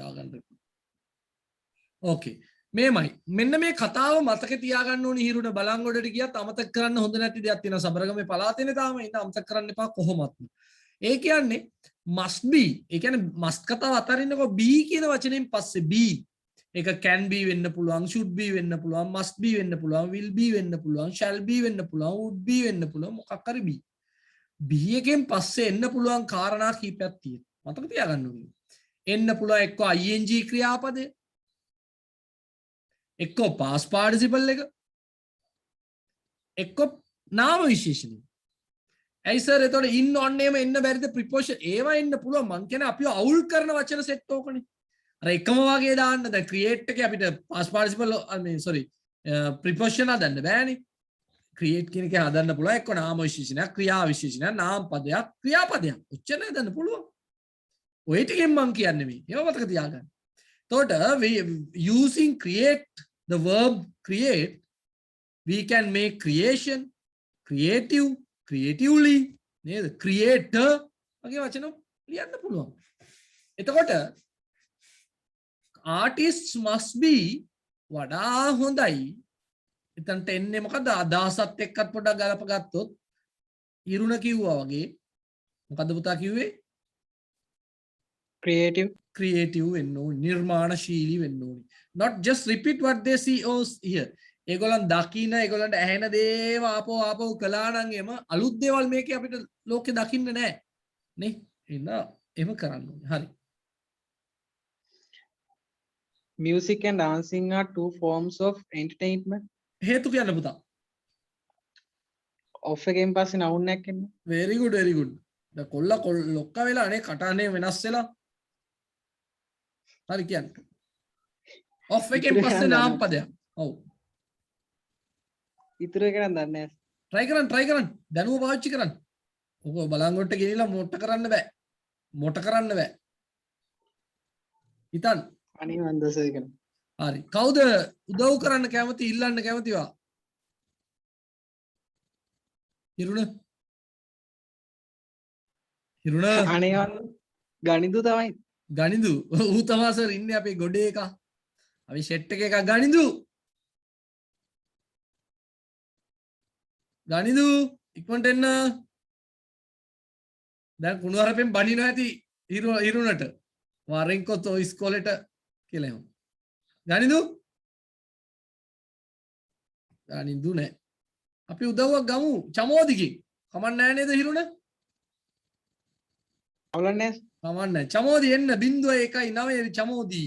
දාගන්න. ඕකේ. මේමයි. මෙන්න මේ කතාව මතක තියාගන්න ඕනේ හිරුණ බලංගොඩට ගියත් අමතක කරන්න හොඳ නැති දෙයක් තියෙනවා. සබරගමේ පළාතේනේ තාම ඉන්න අමතක කරන්න එපා කොහොමත්. ඒ කියන්නේ must be. ඒ කියන්නේ must කතාව අතරින්නකො be කියන වචනයෙන් පස්සේ be. ඒක can be වෙන්න පුළුවන්, should be වෙන්න පුළුවන්, must be වෙන්න පුළුවන්, will be වෙන්න පුළුවන්, shall be වෙන්න පුළුවන්, would be වෙන්න පුළුවන් මොකක් හරි be. be එකෙන් පස්සේ එන්න පුළුවන් කාරණා කීපයක් තියෙනවා. මතක තියාගන්න ඕනේ. එන්න පුළුවන් එක්ක ing ක්‍රියාපදය එක්කෝ past participle එක එක්කෝ නාම විශේෂණය. ඇයි සර් එතකොට in on name එන්න බැරිද preposition ඒවා එන්න පුළුවන් මං කියන්නේ අපිව අවුල් කරන වචන සෙට් ඕකනේ. අර එකම වගේ දාන්න දැන් create එකේ අපිට past participle preposition හදන්න බෑනේ. create කියන එක හදන්න පුළුවන් එක්ක නාම විශේෂණයක් ක්‍රියා විශේෂණයක් නාම පදයක් ක්‍රියාපදයක් ඔච්චර හදන්න පුළුවන්. ඔය ටිකෙන් මං කියන්නේ මේ. ඒව මතක තියාගන්න. එතකොට using create the verb create we can make creation creative creatively නේද creator වගේ වචන ලියන්න පුළුවන්. එතකොට artists must be වඩා හොඳයි. එතනට එන්නේ මොකද අදහසත් එක්කත් පොඩ්ඩක් ගලප ගත්තොත් ඉරුණ කිව්වා වගේ මොකද්ද පුතා කිව්වේ creative වෙන්න ඕනේ නිර්මාණශීලී වෙන්න ඕනේ. not just repeat what they see or hear. ඒගොල්ලන් දකින්න ඒගොල්ලන්ට ඇහෙන දේව ආපෝ කළා නම් එම අලුත් දේවල් මේකේ අපිට ලෝකේ දකින්න නෑ නේ. එහෙම කරන්න ඕනේ. හරි. Music and dancing are two forms of entertainment. හේතු කියන්න පුතා. off එකෙන් පස්සේ noun එකක් එන්නේ. very good. දැන් කොල්ල ලොක්ක වෙලා අනේ කටහඬේ වෙනස් වෙලා. හරි කියන්න. off එකෙන් පස්සේ නාම පදයක්. ඔව්. ඉතුරු එක නම් දන්නේ නැහැ. try කරන්න. දැනුම පාවිච්චි කරන්න. ඔක බලංගොඩට ගෙනිලා මොට්ට කරන්න බෑ. හිතන්න. අනේ මන් දසයකන. හරි. කවුද උදව් කරන්න කැමති ඉල්ලන්න කැමතිවා? හිරුණ. අනේ ගනිදු තමයි. ගනිදු. ඌ තමයි සර් ඉන්නේ අපේ ගොඩේ එක. අපි ෂෙට් එකක ගනිදු. ගනිදු ඉක්මනට එන්න. දැන් කුණුහරුපෙන් බනිනවා ඇති හිරුණට. වරෙන්කොත් ඔය ඉස්කෝලේට කියලා එහෙම. ගනිදු නෑ. අපි උදව්වක් ගමු චමෝදිගෙන්. කමක් නෑ නේද හිරුණ? අවුලන්නේ කමක් නෑ. චමෝදි එන්න 0.1.9 චමෝදි.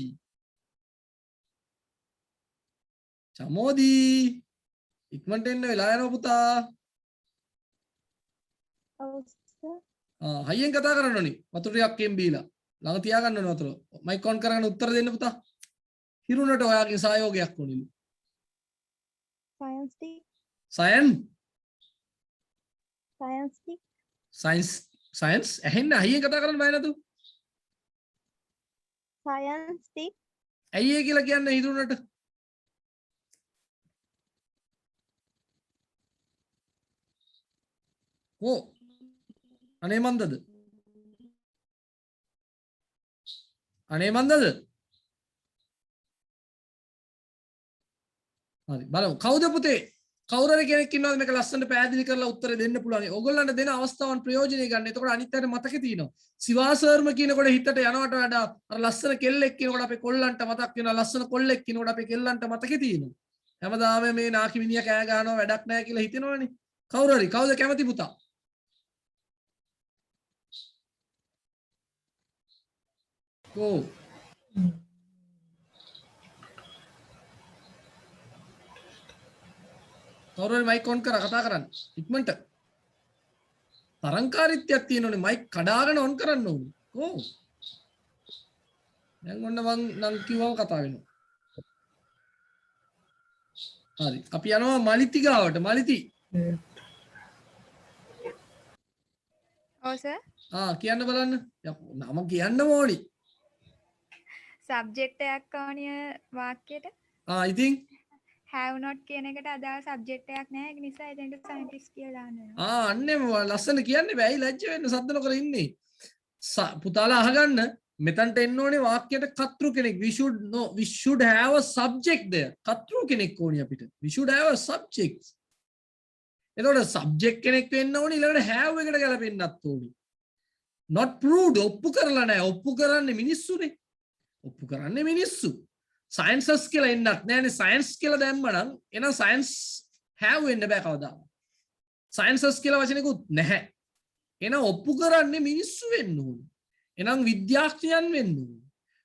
චමෝදි ඉක්මනට එන්න වෙලා යනවා පුතා. හයියෙන් කතා කරන්න ඕනි. වතුර ටිකක් එම් බීලා. ළඟ තියාගන්න ඕන වතුර. මයික් ඔන් කරගෙන උත්තර දෙන්න පුතා. හිරුණට ඔයාගේ සහයෝගයක් ඕනිලු. සයන්ස් ඇහෙන්න හයියෙන් කතා කරන්න බෑ නේද? ඇයි ඒ කියලා කියන්නේ හිරුණට? ඕ අනේ මන්දද? හරි බලමු කවුද පුතේ? කවුරු හරි කෙනෙක් ඉන්නවද මේක ලස්සනට පැහැදිලි කරලා උත්තර දෙන්න පුළුවන්? ඔයගොල්ලන්ට දෙන අවස්ථාවන් ප්‍රයෝජනෙ ගන්න. එතකොට අනිත් අයට මතකේ තියෙනවා. සිවා සර්ම කියනකොට හිතට යනවට වඩා අර ලස්සන කෙල්ලෙක් කියනකොට අපේ කොල්ලන්ට මතක් වෙනවා. ලස්සන කොල්ලෙක් කියනකොට අපේ කෙල්ලන්ට මතකේ තියෙනවා. හැමදාම මේ නාකි මිනිහා කෑ ගහනවා වැඩක් නැහැ කියලා හිතෙනවනේ. කවුරු හරි කවුද කැමති පුතා? ඕ කවුරුහරි මයික් ඔන් කරලා කතා කරන්න ඉක්මනට. තරංකාරීත්වයක් තියෙනෝනේ මයික් කඩාගෙන ඔන් කරන්න ඕනේ. ඕ දැන් ඔන්න මං නම් කිව්වම කතා වෙනවා. හරි අපි යනවා මලිති ගාවට. මලිති. ඔව් සර්. කියන්න බලන්න. නම කියන්න ඕනි. සබ්ජෙක්ට් එකක් ඕනිය වාක්‍යයට. ඉතින් have not කියන එකට අදාළ සබ්ජෙක්ට් එකක් නැහැ. ඒක නිසා එතනට සයන්ටිස්ට් කියලා දාන්න වෙනවා. අන්නේ ලස්සන කියන්නේ බෑ. ලැජ්ජ වෙන්න සද්ද නොකර ඉන්නේ. පුතාලා අහගන්න මෙතනට එන්න ඕනේ වාක්‍යයට කර්තෘ කෙනෙක්. we should have a subject there. කර්තෘ කෙනෙක් ඕනේ අපිට. we should have a subject. එතකොට subject කෙනෙක් වෙන්න ඕනේ ඊළඟට have එකට ගැලපෙන්නත් ඕනේ. not proved ඔප්පු කරලා නැහැ. ඔප්පු කරන්නේ මිනිස්සුනේ. ඔප්පු කරන්නේ මිනිස්සු. sciences කියලා එන්නත් නැහැනේ. science කියලා දැම්මනම් එහෙනම් science have වෙන්න බෑ කවදාවත්. sciences කියලා වචනයකුත් නැහැ. එහෙනම් ඔප්පු කරන්නේ මිනිස්සු වෙන්න ඕනේ. එහෙනම් විද්‍යාඥයන් වෙන්න ඕනේ.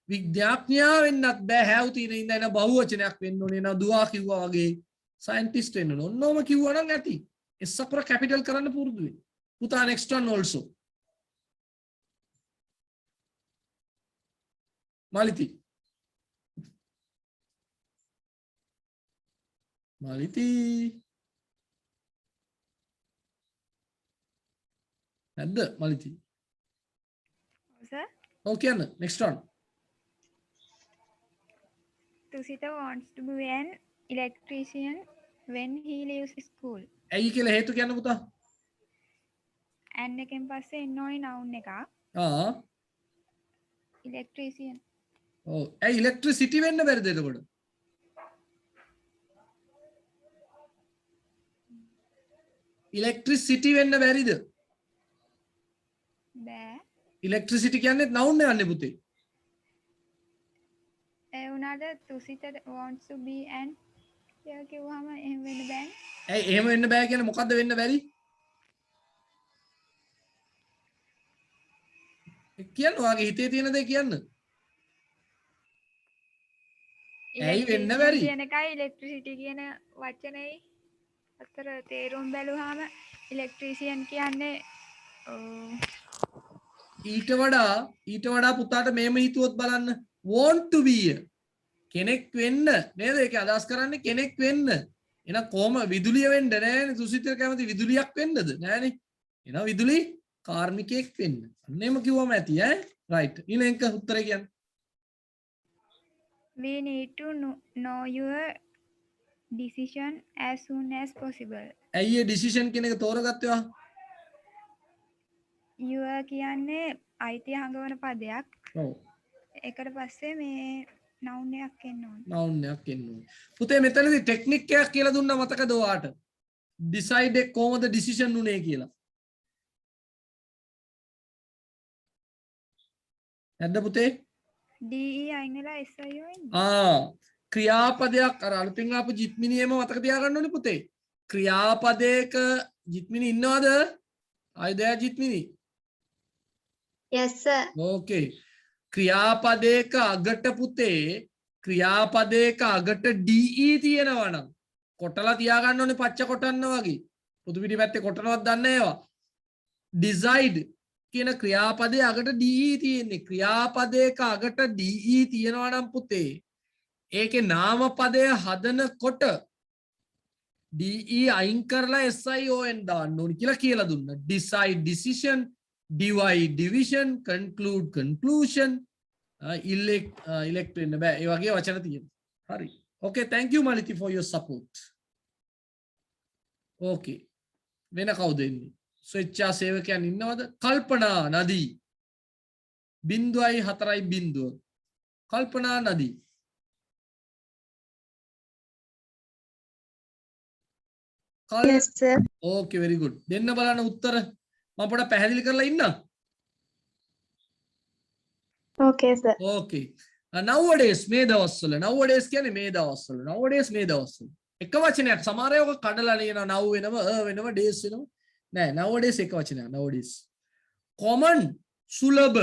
විද්‍යාඥයා වෙන්නත් බෑ have තියෙන ඉඳන් එන බහුවචනයක් වෙන්න ඕනේ. එහෙනම් දුවා කිව්වා වගේ scientist වෙන්න ඕනේ. ඔන්නෝම කිව්වනම් ඇති. S අකුර capital කරන්න පුරුදු වෙන්න. පුතා next one also. Maliti. නැද්ද Maliti? sir. Okay අන්න next one. Tusita wants to be an electrician when he leaves school. ඇයි කියලා හේතු කියන්න පුතා? and එකෙන් පස්සේ එන්න ඕනේ noun එක. electrician. ඔව්. ඇයි electricity වෙන්න බැරිද එතකොට? electricity වෙන්න බැරිද? බෑ. electricity කියන්නේ noun එකක් නේ පුතේ. ඒ උනාට Tusita wants to be an කියලා කිව්වම එහෙම වෙන්න බෑනේ. ඇයි එහෙම වෙන්න බෑ කියන්නේ මොකද්ද වෙන්න බැරි? කියන්න ඔයාගේ හිතේ තියෙන දේ කියන්න. ඇයි වෙන්න බැරි? කියන එකයි electricity කියන වචනේ අතර තේරුම් බැලුවාම electrician කියන්නේ ඊට වඩා පුතාට මේම හිතුවොත් බලන්න want to be කෙනෙක් වෙන්න නේද? ඒක අදහස් කරන්නේ කෙනෙක් වෙන්න. එහෙනම් කොහොම විදුලිය වෙන්න නෑනේ. සුසිතර කැමති විදුලියක් වෙන්නද? නෑනේ. එහෙනම් විදුලි කාර්මිකයෙක් වෙන්න. අන්න එහෙම කිව්වම ඇති ඈ. right. ඊළඟ උත්තරේ කියන්න. we need to know your decision as soon as possible. ඇයි ඒ decision කියන එක තෝරගත්තේ ඔයා? your කියන්නේ අයිතිය හඟවන පදයක්. ඔව්. ඒකට පස්සේ මේ noun එකක් එන්න ඕනේ. noun එකක් එන්න ඕනේ. පුතේ මෙතනදී ටෙක්නික් එකක් කියලා දුන්නා මතකද ඔයාට? decide එක කොහොමද decision උනේ කියලා. නැද්ද පුතේ? de අයින් වෙලා si වෙන්නේ. ක්‍රියාපදයක් අර අලුතින් ආපු ජිත්මිනියම මතක තියාගන්න ඕනේ පුතේ. ක්‍රියාපදයක ජිත්මිනි ඉන්නවද? ආයුධය ජිත්මිනි. Yes sir. Okay. ක්‍රියාපදයක අගට පුතේ ක්‍රියාපදයක අගට de තියෙනවා නම් කොටලා තියාගන්න ඕනේ පච්ච කොටන්න වගේ. පොදු පිටි පැත්තේ කොටනවත් දන්නේ ඒවා. decide කියන ක්‍රියාපදයේ අගට de තියෙන්නේ. ක්‍රියාපදයක අගට de තියෙනවා නම් පුතේ ඒකේ නාමපදය හදනකොට de අයින් කරලා SION දාන්න ඕනේ කියලා දුන්නා. decide decision, divide division, conclude conclusion, elect වෙන්න බෑ. ඒ වගේ වචන තියෙනවා. හරි. Okay, thank you Maliti for your support. Okay. වෙන කවුද ඉන්නේ? ස්වේච්ඡා සේවකයන් ඉන්නවද? කල්පනා නදී. 0.4 කල්පනා නදී. Yes sir. Okay, very good. දෙන්න බලන්න උත්තර. මම පොඩ්ඩක් පැහැදිලි කරලා ඉන්නම්. Okay sir. Okay. Nowadays මේ දවස්වල nowadays කියන්නේ මේ දවස්වල nowadays මේ දවස්වල එක වචනයක් සමහර අය ඔක කඩලා ලියනවා now වෙනම වෙනම days වෙනම නෑ nowadays එක වචනයක් nowadays common සුලභ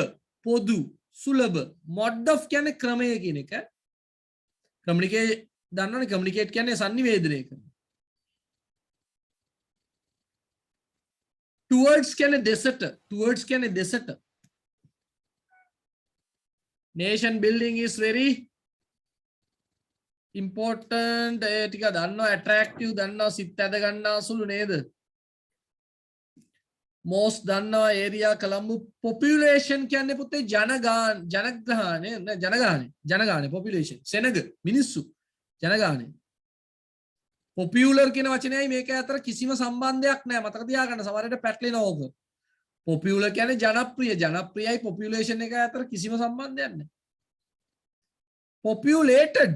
පොදු සුලභ mode of කියන්නේ ක්‍රමය කියන එක communicate දන්නවනේ communicate කියන්නේ sannivedanaya කරන towards කියන්නේ දෙසට nation building is very important. ටික දන්නවා attractive දන්නවා සිත් ඇද ගන්නා සුළු නේද? most දන්නවා area Colombo population කියන්නේ පුතේ ජනගහනය population සෙනග මිනිස්සු ජනගහනය popular කියන වචනයයි මේක අතර කිසිම සම්බන්ධයක් නැහැ මතක තියාගන්න සමහරවිට පැටලෙනවා ඕක popular කියන්නේ ජනප්‍රිය. ජනප්‍රියයි population එක අතර කිසිම සම්බන්ධයක් නැහැ. populated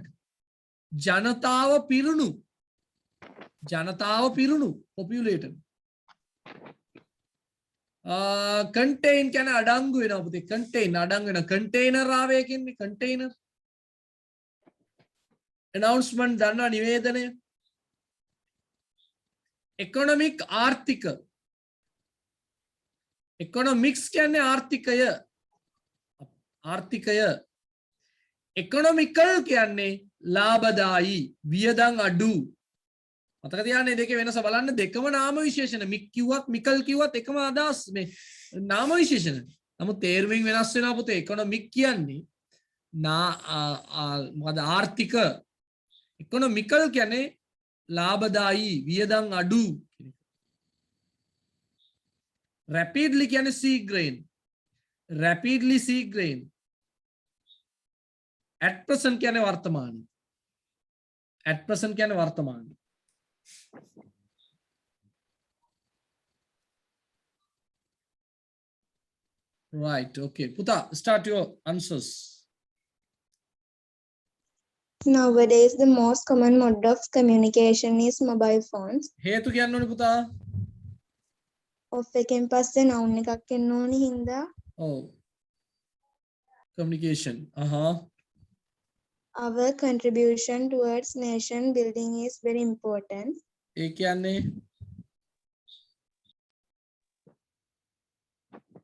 ජනතාව පිරුණු. ජනතාව පිරුණු populated. contain කියන්නේ අඩංගු වෙනවා පුතේ. contain අඩංගු වෙනවා. container ආවේ කියන්නේ container. announcement දන්නවා නිවේදනය. economic ආර්ථික. economics කියන්නේ ආර්ථිකය. ආර්ථිකය. economical කියන්නේ ලාභදායි වියදම් අඩු. මතක තියාගන්න දෙකේ වෙනස බලන්න. දෙකම නාම විශේෂණ. මික් කිව්වත් මිකල් කිව්වත් එකම අදහස් මේ නාම විශේෂණ. නමුත් තේරුමින් වෙනස් වෙනවා පුතේ. economic කියන්නේ මොකද ආර්ථික. economical කියන්නේ ලාභදායි වියදම් අඩු. rapidly කියන්නේ සීඝ්‍රයෙන්. rapidly සීඝ්‍රයෙන්. at present කියන්නේ වර්තමානයේ. at present කියන්නේ වර්තමානයේ. right okay puta start your answers. Nowadays, the most common mode of communication is mobile phones. හේතු කියන්න ඕනේ පුතා. Off එකෙන් පස්සේ noun එකක් එන්න ඕනි හින්දා ඔව් communication our contribution towards nation building is very important. ඒ කියන්නේ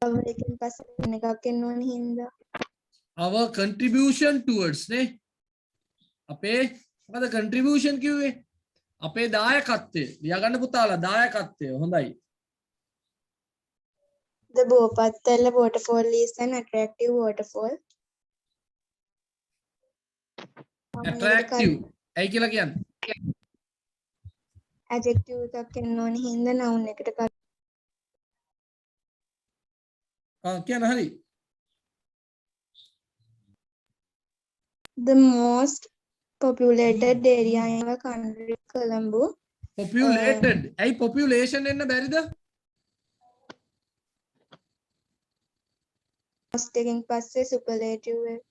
our එකෙන් පස්සේ noun එකක් එන්න ඕනි හින්දා our contribution towards නේ අපේ මොකද contribution කිව්වේ අපේ දායකත්වය ලියාගන්න පුතාලා දායකත්වය හොඳයි. The Bopattala waterfall is an attractive waterfall. attractive ඇයි කියලා කියන්නේ adjective එකක් එන්න ඕනි හින්දා noun එකට කියන්න හරි. the most populated area in our country, Colombo. populated ඇයි population එන්න බැරිද? most එකෙන් පස්සේ superlative එක.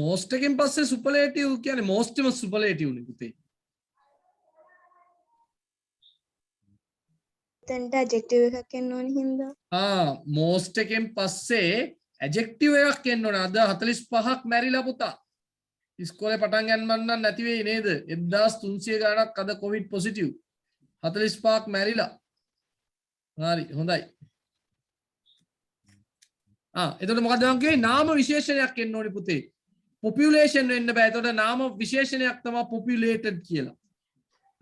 most එකෙන් පස්සේ superlative කියන්නේ mostම superlative නේ පුතේ. එතනට adjective එකක් එන්න ඕනි හින්දා most එකෙන් පස්සේ adjective එකක් එන්න ඕනේ. අද 45ක් මැරිලා පුතා. ඉස්කෝලේ පටන් ගන්නම නම් නැති වෙයි නේද? 1300 ගණක් අද covid positive. 45ක් මැරිලා. හරි හොඳයි. එතකොට මොකද මම කිව්වේ නාම විශේෂණයක් එන්න ඕනේ පුතේ. population වෙන්න බෑ. එතකොට නාම විශේෂණයක් තමයි populated කියලා.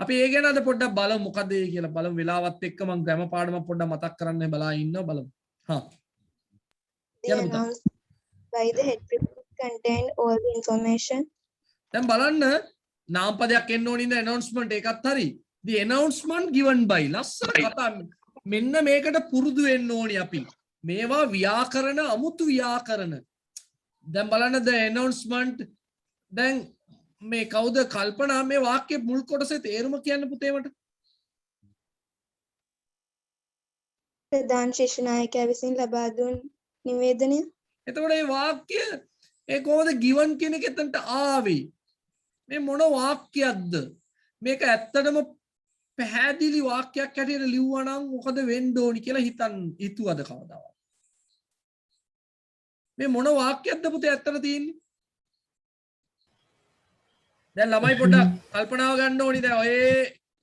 අපි ඒ ගැන අද පොඩ්ඩක් බලමු මොකද ඒ කියලා. බලමු වෙලාවත් එක්ක මම ග්‍රැමර් පාඩම පොඩ්ඩක් මතක් කරන්න බලා ඉන්නවා බලමු. The announced by the head prefix contain all the information. දැන් බලන්න නාමපදයක් එන්න ඕනේ ඉන්න announcement එකත් හරි. the announcement given by ලස්සන කතා. මෙන්න මේකට පුරුදු වෙන්න ඕනේ අපි. මේවා ව්‍යාකරණ අමුතු ව්‍යාකරණ. දැන් බලන්න the announcement දැන් මේ කවුද කල්පනා මේ වාක්‍යයේ මුල් කොටසේ තේරුම කියන්න පුතේ මට? ප්‍රධාන ශිෂ්‍ය නායකයා විසින් ලබා දුන් නිවේදනය. එතකොට මේ වාක්‍ය ඒ කොහොමද given කියන එක එතනට ආවේ? මේ මොන වාක්‍යයක්ද? මේක ඇත්තටම පැහැදිලි වාක්‍යයක් හැටියට ලිව්වා නම් මොකද වෙන්න ඕනි කියලා හිතුවද කවදාවත්? මේ මොන වාක්‍යයක්ද පුතේ ඇත්තට තියෙන්නේ? දැන් ළමයි පොඩ්ඩක් කල්පනාව ගන්න ඕනි. දැන් ඔය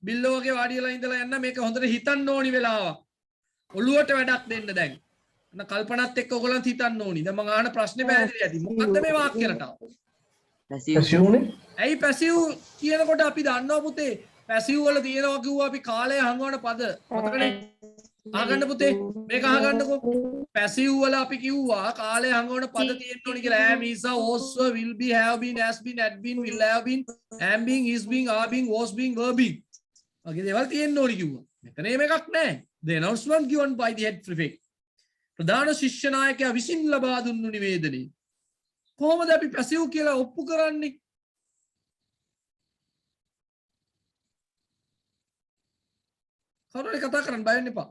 බිල්ලෝ වගේ වාඩි වෙලා ඉඳලා යන්න මේක හොඳට හිතන්න ඕනි වෙලාවක්. ඔළුවට වැඩක් දෙන්න දැන්. අන්න කල්පනාත් එක්ක ඔයගොල්ලන්ත් හිතන්න ඕනි. දැන් මම අහන ප්‍රශ්නේ පැහැදිලි ඇති. මොකද්ද මේ වාක්‍ය රටාව? පැසිව්නේ. ඇයි පැසිව් කියනකොට අපි දන්නවා පුතේ පැසිව් වල තියෙනවා කිව්වා අපි කාලය හංගවන පද. මතකනේ? අහගන්න පුතේ මේක අහගන්නකෝ. පැසිව් වල අපි කිව්වා කාලය හංගවන පද තියෙන්න ඕනි කියලා. am is was will be have been has been had been will have been am being is being are being was being were being. වගේ දේවල් තියෙන්න ඕනි කිව්වා. මෙතන එහෙම එකක් නැහැ. The announcement given by the head prefect. ප්‍රධාන ශිෂ්‍ය නායකයා විසින් ලබා දුන්නු නිවේදනයේ. කොහොමද අපි පැසිව් කියලා ඔප්පු කරන්නේ? කවුරුහරි කතා කරන්න බය වෙන්න එපා.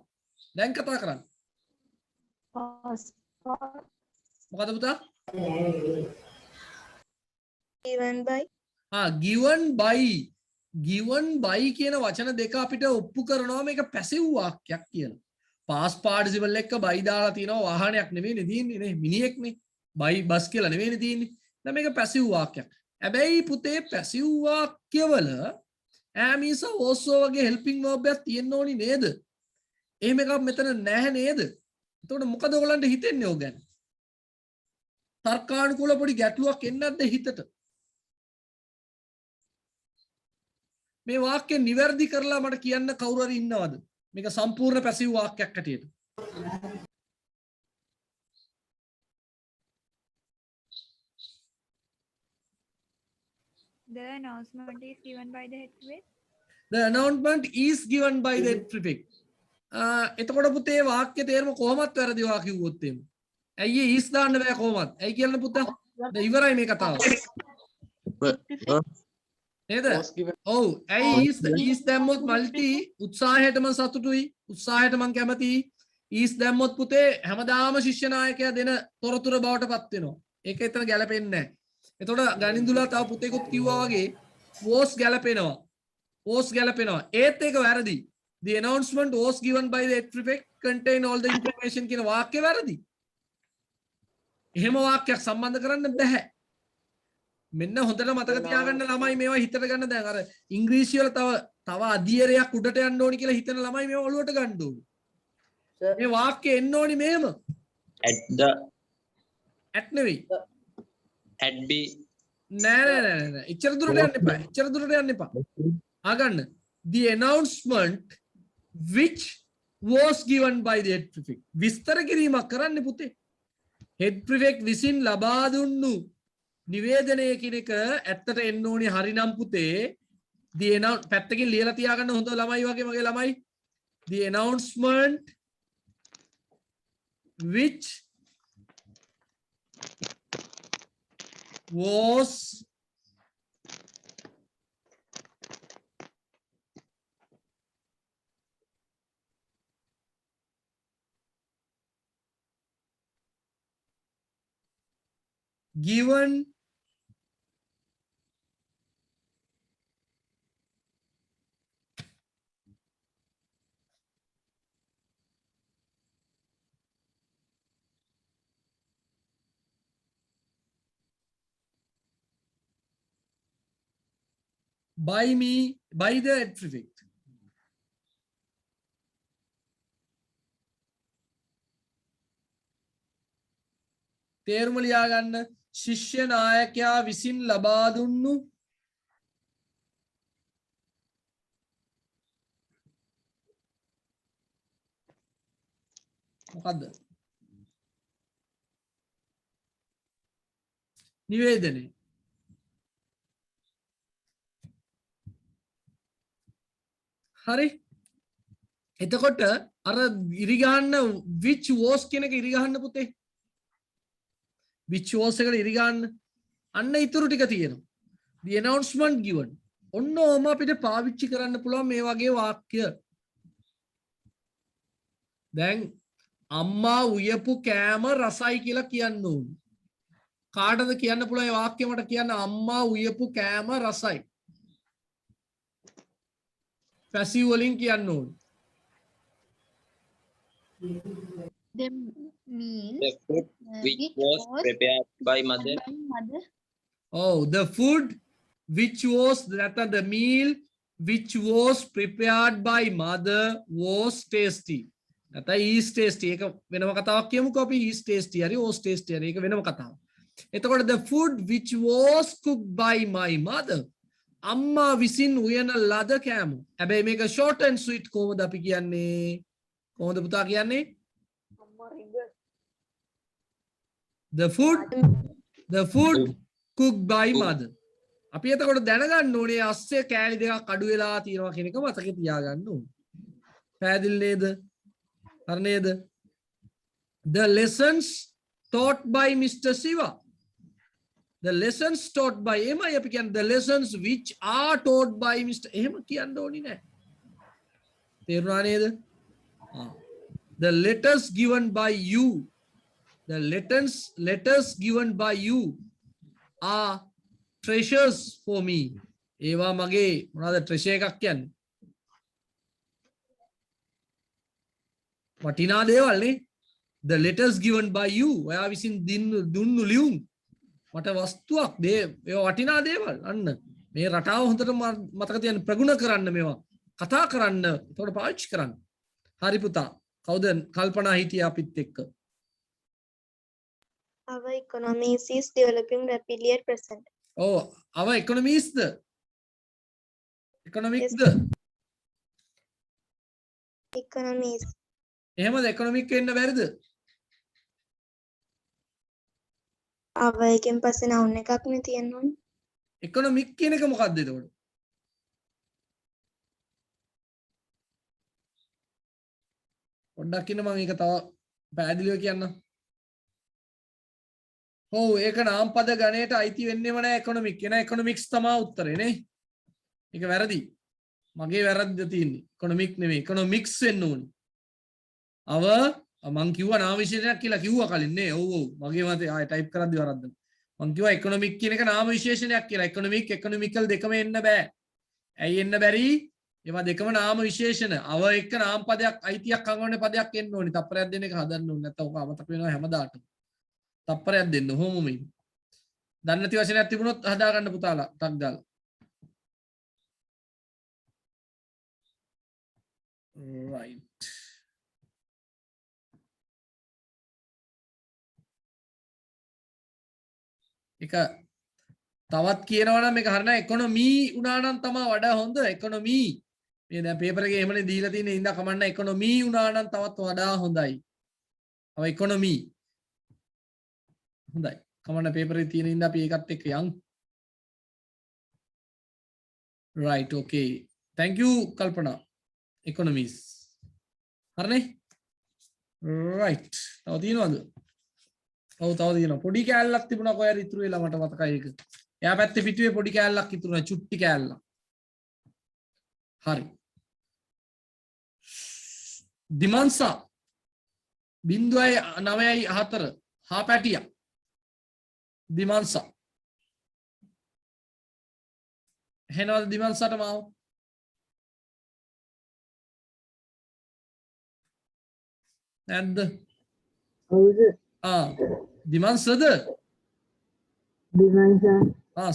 දැන් කතා කරන්න. මොකද පුතා? Given by. given by කියන වචන දෙක අපිට ඔප්පු කරනවා මේක පැසිව් වාක්‍යයක් කියලා. past participle එක by දාලා තිනවා වාහනයක් නෙවෙයිනේ තියෙන්නේ නේ මිනිහෙක්නේ. by bus කියලා නෙවෙයිනේ තියෙන්නේ. දැන් මේක පැසිව් වාක්‍යයක්. හැබැයි පුතේ පැසිව් වාක්‍යවල am is also වගේ helping verb එකක් තියෙන්න ඕනි නේද? එහෙම එකක් මෙතන නැහැ නේද? එතකොට මොකද ඔයගලන්ට හිතෙන්නේ ඔය ගැන? තර්කානුකූල පොඩි ගැටලුවක් එන්නේ නැද්ද හිතට? මේ වාක්‍ය නිවැරදි කරලා මට කියන්න කවුරු හරි ඉන්නවද? මේක සම්පූර්ණ පැසිව් වාක්‍යයක් හැටියට. The announcement is given by the head prefect. The announcement is given by the head prefect. එතකොට පුතේ වාක්‍ය තේරුම කොහොමද වැරදිවා කිව්වොත් එහෙම? ඇයි is දාන්න බෑ කොහොමද? ඇයි කියන්න පුතා? දැන් ඉවරයි මේ කතාව. නේද? ඔව් ඇයි is දැම්මොත් මල්ටි උත්සාහයට මම සතුටුයි. උත්සාහයට මම කැමතියි. is දැම්මොත් පුතේ හැමදාම ශිෂ්‍ය නායකයා දෙන තොරතුරු බවට පත් වෙනවා. ඒක එතන ගැලපෙන්නේ නැහැ. එතකොට ගණින්දුලා තව පුතේකුත් කිව්වා වගේ was ගැලපෙනවා. was ගැලපෙනවා. ඒත් ඒක වැරදි. The announcement was given by the head prefect contain all the information කියන වාක්‍ය වැරදි. එහෙම වාක්‍යයක් සම්බන්ධ කරන්න බෑ. මෙන්න හොඳට මතක තියාගන්න ළමයි මේවා හිතට ගන්න දැන් අර ඉංග්‍රීසි වල තව අධීරයක් උඩට යන්න ඕනි කියලා හිතන ළමයි මේවා ඔලුවට ගන්න ඕනි. මේ වාක්‍ය එන්න ඕනි මෙහෙම. at නෙවෙයි. at be නෑ. එච්චර දුරට යන්න එපා. එච්චර දුරට යන්න එපා. ආගන්න. The announcement which was given by the head prefect. විස්තර කිරීමක් කරන්න පුතේ. head prefect විසින් ලබා දුන්නු නිවේදනය කියන එක ඇත්තට එන්න ඕනි හරිනම් පුතේ. The පැත්තකින් ලියලා තියාගන්න හොඳ ළමයි වගේ මගේ ළමයි. The announcement which was given by the head prefect. තේරුම ලියා ගන්න. ශිෂ්‍ය නායකයා විසින් ලබා දුන්නු මොකද්ද? නිවේදනය. හරි. එතකොට අර ඉරිගහන්න which was කියන එක ඉරිගහන්න පුතේ. which was එකට ඉරිගහන්න. අන්න ඊතුරු ටික තියෙනවා. The announcement given. ඔන්න ඕම අපිට පාවිච්චි කරන්න පුළුවන් මේ වගේ වාක්‍ය. දැන් අම්මා උයපු කෑම රසයි කියලා කියන්න ඕනේ. කාටද කියන්න පුළුවන් මේ වාක්‍ය මට කියන්න අම්මා උයපු කෑම රසයි. පැසිව් වලින් කියන්න ඕනේ. The meal the food which was prepared by mother. Oh, the food which was the meal which was prepared by mother was tasty. නැත්නම් is tasty. ඒක වෙනම කතාවක් කියමුකෝ අපි is tasty හරි was tasty හරි ඒක වෙනම කතාවක්. එතකොට the food which was cooked by my mother. අම්මා විසින් උයන ලද කෑම. හැබැයි මේක short and sweet කොහොමද අපි කියන්නේ? කොහොමද පුතා කියන්නේ? The food cooked by mother. අපි එතකොට දැනගන්න ඕනේ අස්සේ කෑලි දෙකක් අඩු වෙලා තියෙනවා කියන එක මතකේ තියාගන්න ඕනේ. පැහැදිලි නේද? හරි නේද? The lessons taught by Mr. Siva. The lessons taught by එමයි අපි කියන්නේ the lessons which are taught by Mr. එහෙම කියන්න ඕනේ නැහැ. තේරුණා නේද? the letters given by you, the letters given by you are treasures for me. ඒවා මගේ මොනවාද treasure එකක් කියන්නේ? වටිනා දේවල් නේ. The letters given by you, ඔයා විසින් දුන්නු ලියුම් මට වස්තුවක් ඒවා වටිනා දේවල්. අන්න මේ රටාව හොඳට මතක තියාගන්න, ප්‍රගුණ කරන්න, මේවා කතා කරන්න, එතකොට පාවිච්චි කරන්න. හරි පුතා. කවුද කල්පනා හිටියේ අපිත් එක්ක? Our economy is developing rapidly at present. Oh, our economy is the economic Yes. the Economies. එහෙමද economic වෙන්න බැරිද? Our එකෙන් පස්සේ noun එකක් නේ තියෙන්න ඕනේ. economic කියන එක මොකක්ද එතකොට? පොඩ්ඩක් ඉන්න මම ඒක තව පැහැදිලිව කියන්නම්. ඔව් ඒක නාමපද ගණයට අයිති වෙන්නේම නැහැ economic. එන economics තමයි උත්තරේ නේ. ඒක වැරදි. මගේ වැරද්ද තියෙන්නේ. economic නෙමෙයි economics වෙන්න ඕනේ. මං කිව්වා නාම විශේෂණයක් කියලා කිව්වා කලින් නේ. ඔව් මගේ මතේ ආයෙ ටයිප් කරද්දි වරද්දන. මං කිව්වා economic කියන එක නාම විශේෂණයක් කියලා. economic economical දෙකම එන්න බෑ. ඇයි එන්න බැරි? ඒවා දෙකම නාම විශේෂණ. එක්ක නාම පදයක් අයිතියක් අංගවන්නේ පදයක් එන්න ඕනේ. තප්පරයක් දෙන්න එක හදන්න ඕනේ. නැත්නම් ඔක අමතක වෙනවා හැමදාටම. තප්පරයක් දෙන්න කොහොමද මේ? දන්නේ නැති වචනයක් තිබුණොත් හදා ගන්න පුතාලා ටක් දාලා. right. එක තවත් කියනවා නම් මේක හරියට economy උනා නම් තමයි වඩා හොඳ. economy මේ දැන් පේපර් එකේ එහෙමනේ දීලා තියෙන ඉඳලා කමන්න economy උනා නම් තවත් වඩා හොඳයි. අව economy හොඳයි. කමන්න පේපර් එකේ තියෙන ඉඳලා අපි ඒකත් එක්ක යන්. right okay. thank you කල්පනා. economies. හරිනේ? right. තව තියෙනවද? ඔව් තව තියෙනවා. පොඩි කෑල්ලක් තිබුණා කොහේ හරි ඉතුරු වෙලා මට මතකයි ඒක. එයා පැත්තේ පිටුවේ පොඩි කෑල්ලක් ඉතුරු නැහැ. චුට්ටි කෑල්ලක්. හරි. දිමන්සා 0.94 හා පැටියා. දිමන්සා. එහෙනවද දිමන්සාට මාව? නැද්ද? හවුද? දිමන්සද? දිමන්සා.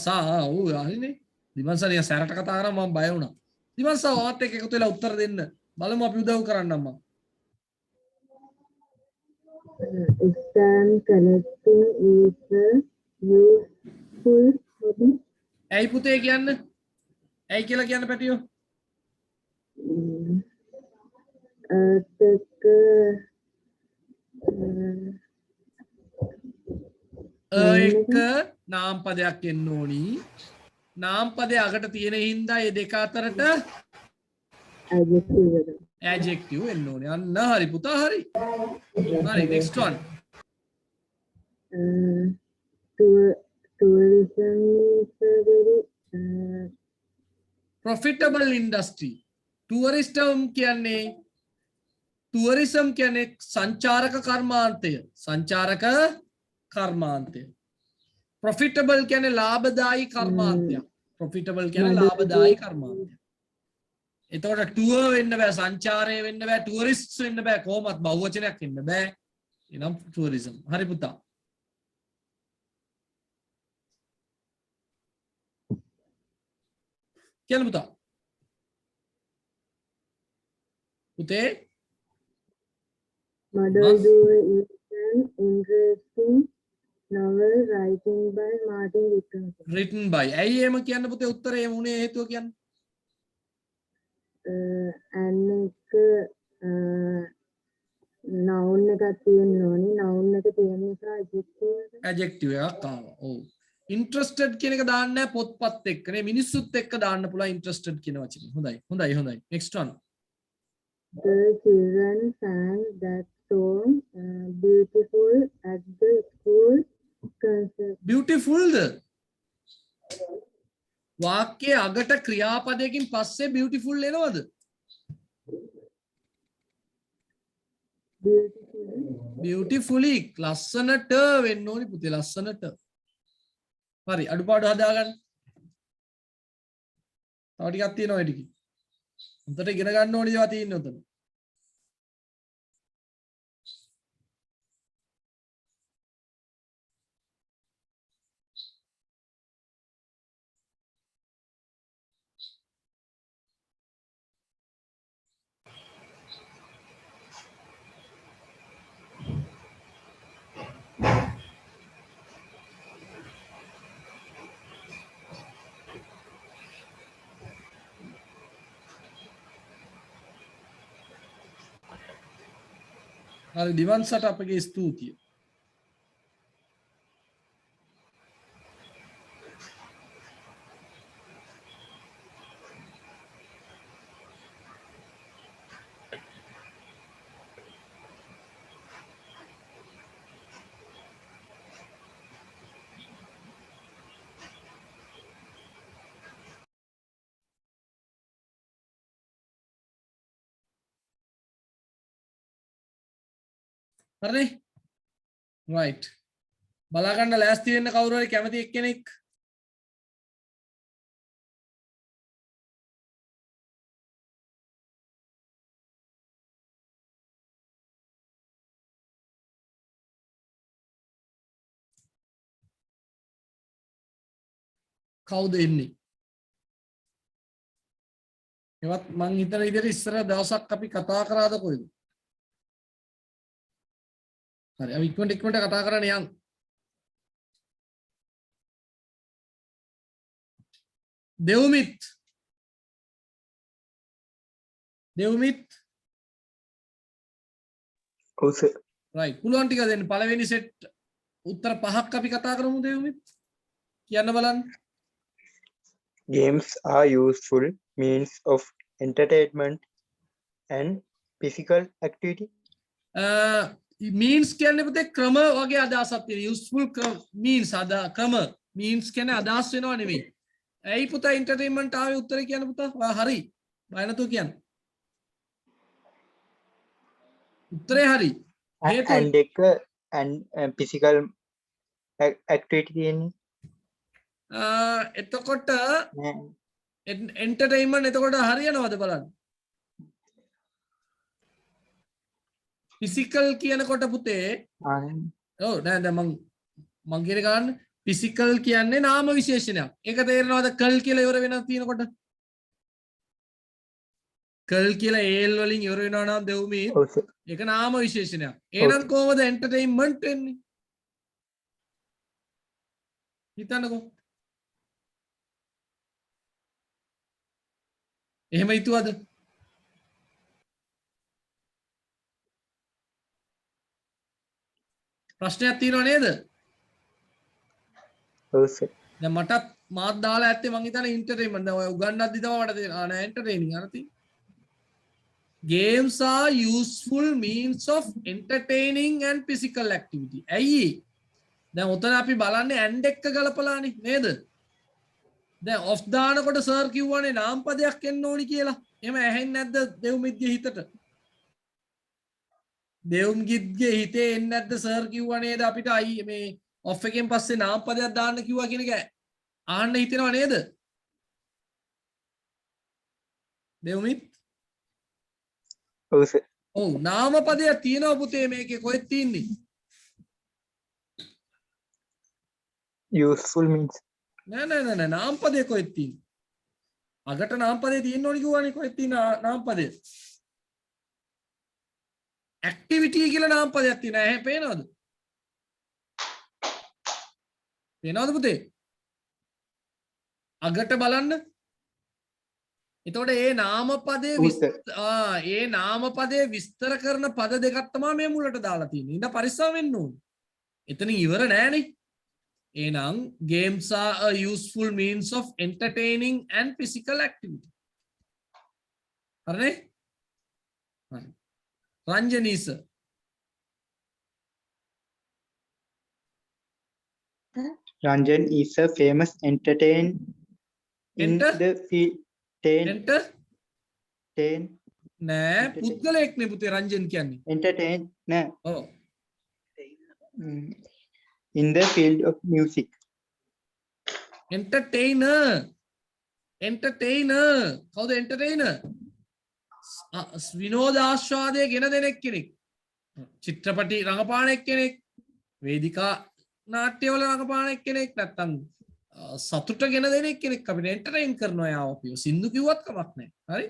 සා ඌ හරිනේ. දිමන්සා නිකන් සැරට කතා කරා මම බය වුණා. දිමන්සා ඔයත් එක්ක එකතු වෙලා උත්තර දෙන්න. බලමු අපි උදව් කරන්නම් මම. Stamp collecting is a useful hobby. ඇයි පුතේ කියන්න? ඇයි කියලා කියන්න පැටියෝ? එක නාම්පදයක් එන්න ඕනි. නාම්පදය අගට තියෙන හින්දා මේ දෙක අතරට adjective එන්න ඕනේ. අන්න හරි පුතා හරි. හරි next one. Tourism is a very profitable industry. tourism කියන්නේ සංචාරක කර්මාන්තය. සංචාරක කර්මාන්තය. profitable කියන්නේ ලාභදායී කර්මාන්තයක්. profitable කියන්නේ ලාභදායී කර්මාන්තයක්. එතකොට tour වෙන්න බෑ, සංචාරය වෙන්න බෑ, tourists වෙන්න බෑ, කොහොමත් බහුවචනයක් වෙන්න බෑ. එනම් tourism. හරි පුතා. කියන්න පුතා. පුතේ Mother Duel is an interesting novel written by Martin Dickinson. written by. ඇයි එහෙම කියන්න පුතේ? උත්තරේ එහෙම උනේ හේතුව කියන්න. අනෙක noun එකක් තියෙන්න ඕනේ. noun එක තියෙන නිසා adjective එකක් ආවා. ඔව්. interested කියන එක දාන්න නැහැ පොත්පත් එක්ක නේ. මිනිස්සුත් එක්ක දාන්න පුළුවන් interested කියන වචනේ. හොඳයි. next one. The children sang that song beautiful at the school concert. beautifulද? වාක්‍යයේ අගට ක්‍රියාපදයකින් පස්සේ beautiful එනවද? beautifully ලස්සනට වෙන්න ඕනි පුතේ ලස්සනට. හරි අඩුපාඩු හදාගන්න. තව ටිකක් තියෙනවා ඒ ටික. උන්ට ඉගෙන ගන්න ඕනි දේවල් තියෙනවා උතන. හරි දිවන්සට අපගේ ස්තුතිය. හරි right බලා ගන්න ලෑස්ති වෙන්න කවුරු හරි කැමති එක්කෙනෙක් කවුද එන්නේ එවත් මං හිතන විදිහට ඉස්සර දවසක් අපි කතා කරාද කොයිද හරි අපි ඉක්මනට කතා කරන්න යන් දෙව්මිත් ඔව් සර් right පුළුවන් ටික දෙන්න පළවෙනි සෙට් උත්තර පහක් අපි කතා කරමු දෙව්මිත් කියන්න බලන්න games are useful means of entertainment and physical activity means කියන්නේ පුතේ ක්‍රම වගේ අදහසක් තියෙනවා useful means ක්‍රම means කියන්නේ අදහස් වෙනව නෙවෙයි ඇයි පුතා entertainment ආවේ උත්තරේ කියන්න පුතා ඔයා හරි බය නැතුව කියන්න උත්තරේ හරි and එක and physical activity කියන්නේ එතකොට entertainment එතකොට හරියනවද බලන්න physical කියනකොට පුතේ ඔව් නෑ දැන් මං කියන ගන්න physical කියන්නේ නාම විශේෂණයක්. ඒක තේරෙනවද කල් කියලා ඉවර වෙනවා තියෙනකොට? කල් කියලා ඒල් වලින් ඉවර වෙනවා නම් දෙව්මී. ඒක නාම විශේෂණයක්. එහෙනම් කොහොමද entertainment වෙන්නේ? හිතන්නකෝ. එහෙම හිතුවද? ප්‍රශ්නයක් තියෙනව නේද? ඔව් සර්. දැන් මටත් මාත් දාලා ඇත්තේ මං හිතන්නේ entertainment. දැන් ඔය උගන්නද්දි තමයි මට තේරෙන්නේ නෑ entertaining අරති. Games are useful means of entertaining and physical activity. ඇයි? දැන් උතන අපි බලන්නේ and එක්ක ගලපලානේ නේද? දැන් off දානකොට සර් කිව්වනේ නාමපදයක් එන්න ඕනි කියලා. එහෙම ඇහෙන්නේ නැද්ද දෙව්මිත්ගේ හිතට? දෙවුම්ගිත්ගේ හිතේ එන්නේ නැද්ද සර් කිව්වා නේද අපිට අයි මේ ඔෆ් එකෙන් පස්සේ නාමපදයක් දාන්න කිව්වා කියන එක ආන්න හිතෙනව නේද දෙවුමිත් ඔව් සර් ඔව් නාමපදයක් තියෙනවා පුතේ මේකේ කොහෙද තියෙන්නේ useful means නෑ නාමපදේ කොහෙද තියෙන්නේ අගට නාමපදේ තියෙන්න ඕනි කිව්වනේ කොහෙද තියෙන නාමපදේ activity කියලා නාමපදයක් තියෙනවා. එහෙනම් පේනවද? පේනවද පුතේ? අගට බලන්න. එතකොට ඒ නාමපදයේ විස්තර කරන පද දෙකක් තමයි මේ මුලට දාලා තියෙන්නේ. ඉතින් පරිස්සම් වෙන්න ඕනේ. එතනින් ඉවර නෑනේ. එහෙනම් games are a useful means of entertaining and physical activity. හරිනේ? හරි. Ranjani sir. Ranjan is a famous entertainer in the field. නෑ පුද්ගලයෙක්නේ පුතේ රංජන් කියන්නේ. entertainer ඔව්. in the field of music. entertainer. කවුද entertainer? විනෝදාස්වාදය ගෙන දෙනෙක් කෙනෙක්. චිත්‍රපටි රඟපාන එක්කෙනෙක්, වේදිකා නාට්‍යවල රඟපාන එක්කෙනෙක්, නැත්තම් සතුට ගෙන දෙනෙක් කෙනෙක් අපිට එන්ටර්ටේන් කරනවා යාව අපිව. සින්දු කිව්වත් කමක් නැහැ. හරි?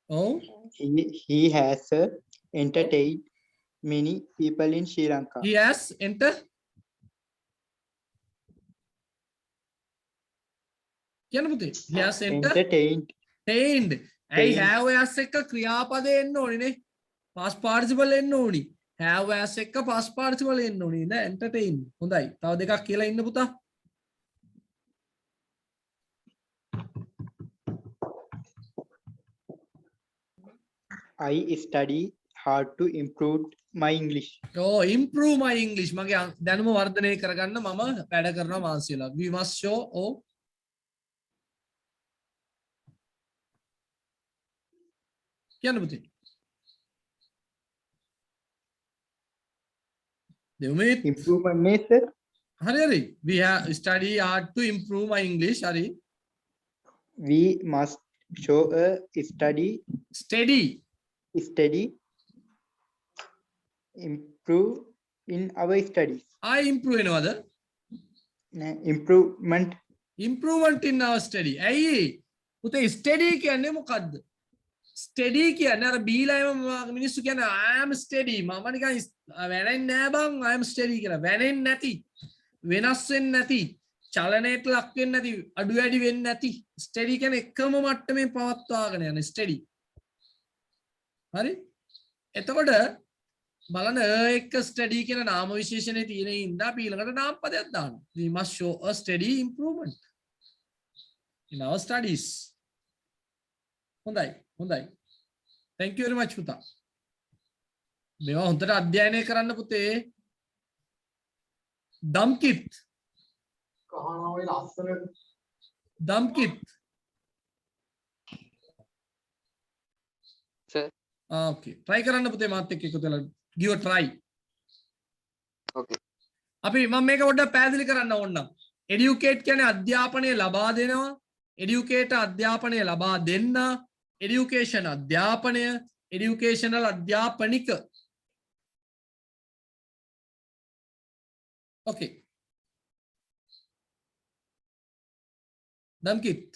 Oh, He has entertained many people in Sri Lanka. he has කියන්න පුතේ. he has Entertained. entertained. ඇයි have as එක ක්‍රියාපදේ එන්න ඕනේ නේ. past participle එන්න ඕනි. have as එක past participle එන්න ඕනි නේද? entertain. හොඳයි. තව දෙකක් කියලා ඉන්න පුතා. I study hard to improve my English. Oh, improve my English. මගේ දැනුම වර්ධනය කරගන්න මම වැඩ කරනවා මාසෙ වෙලා. We must show කියන්න පුතේ. දෙවමෙත් Improvement නේ sir. හරි. We have study hard to improve my English. හරි. We must show a steady improve in our studies. I improve වෙනවද? Improvement in our study. ඇයි පුතේ steady කියන්නේ මොකද්ද? steady කියන්නේ අර බීලාම මිනිස්සු කියන්නේ I am steady. මම නිකන් වැනෙන්නේ නෑ බං. I am steady කියලා. වැනෙන්නේ නැති, වෙනස් වෙන්නේ නැති, චලනයට ලක් වෙන්නේ නැති, අඩු වැඩි වෙන්නේ නැති. steady කියන්නේ එකම මට්ටමේ පවත්වාගෙන යන steady. හරි? එතකොට බලන්න එක ස්ටඩි කියන නාම විශේෂණේ තියෙන ඉඳලා අපි ඊළඟට නාම පදයක් දානවා. We must show a steady improvement in our studies. හොඳයි. Thank you very much පුතා. මේවා හොඳට අධ්‍යයනය කරන්න පුතේ. දම්කිත් Sir. Okay. try කරන්න පුතේ මාත් එක්ක එකතු වෙලා. give a try. Okay. අපි මම මේක පොඩ්ඩක් පැහැදිලි කරන්න ඕනනම්. educate කියන්නේ අධ්‍යාපනය ලබා දෙනවා. educate අධ්‍යාපනය ලබා දෙන්න. education අධ්‍යාපනය. educational අධ්‍යාපනික. okay. දම්කිත්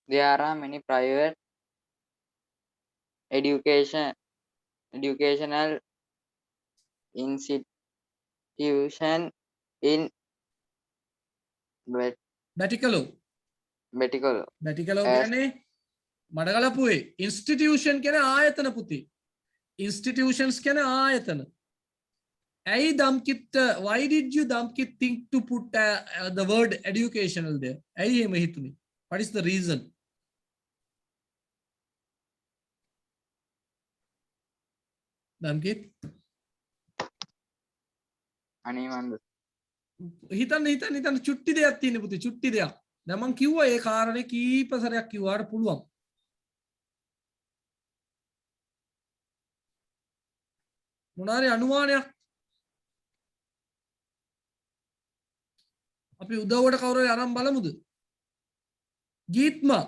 There are many private educational institutions in Batticaloa කියන්නේ මඩගලපුවේ institution කියන ආයතන පුතේ. institutions කියන ආයතන. ඇයි දම්කිත් why did you Damkit think to put the word educational there? ඇයි එහෙම හිතුනේ? what is the reason? දම්කිත් අනේ මන්ද හිතන්න චුට්ටි දෙයක් තියෙන පුතේ චුට්ටි දෙයක්. දැන් මං කිව්වා ඒ කාරණේ කීප සැරයක් කිව්වාට පුළුවන්. මොනාරි අනුමානයක් අපි උදව්වට කවුරු හරි අරන් බලමුද? ගීත්මා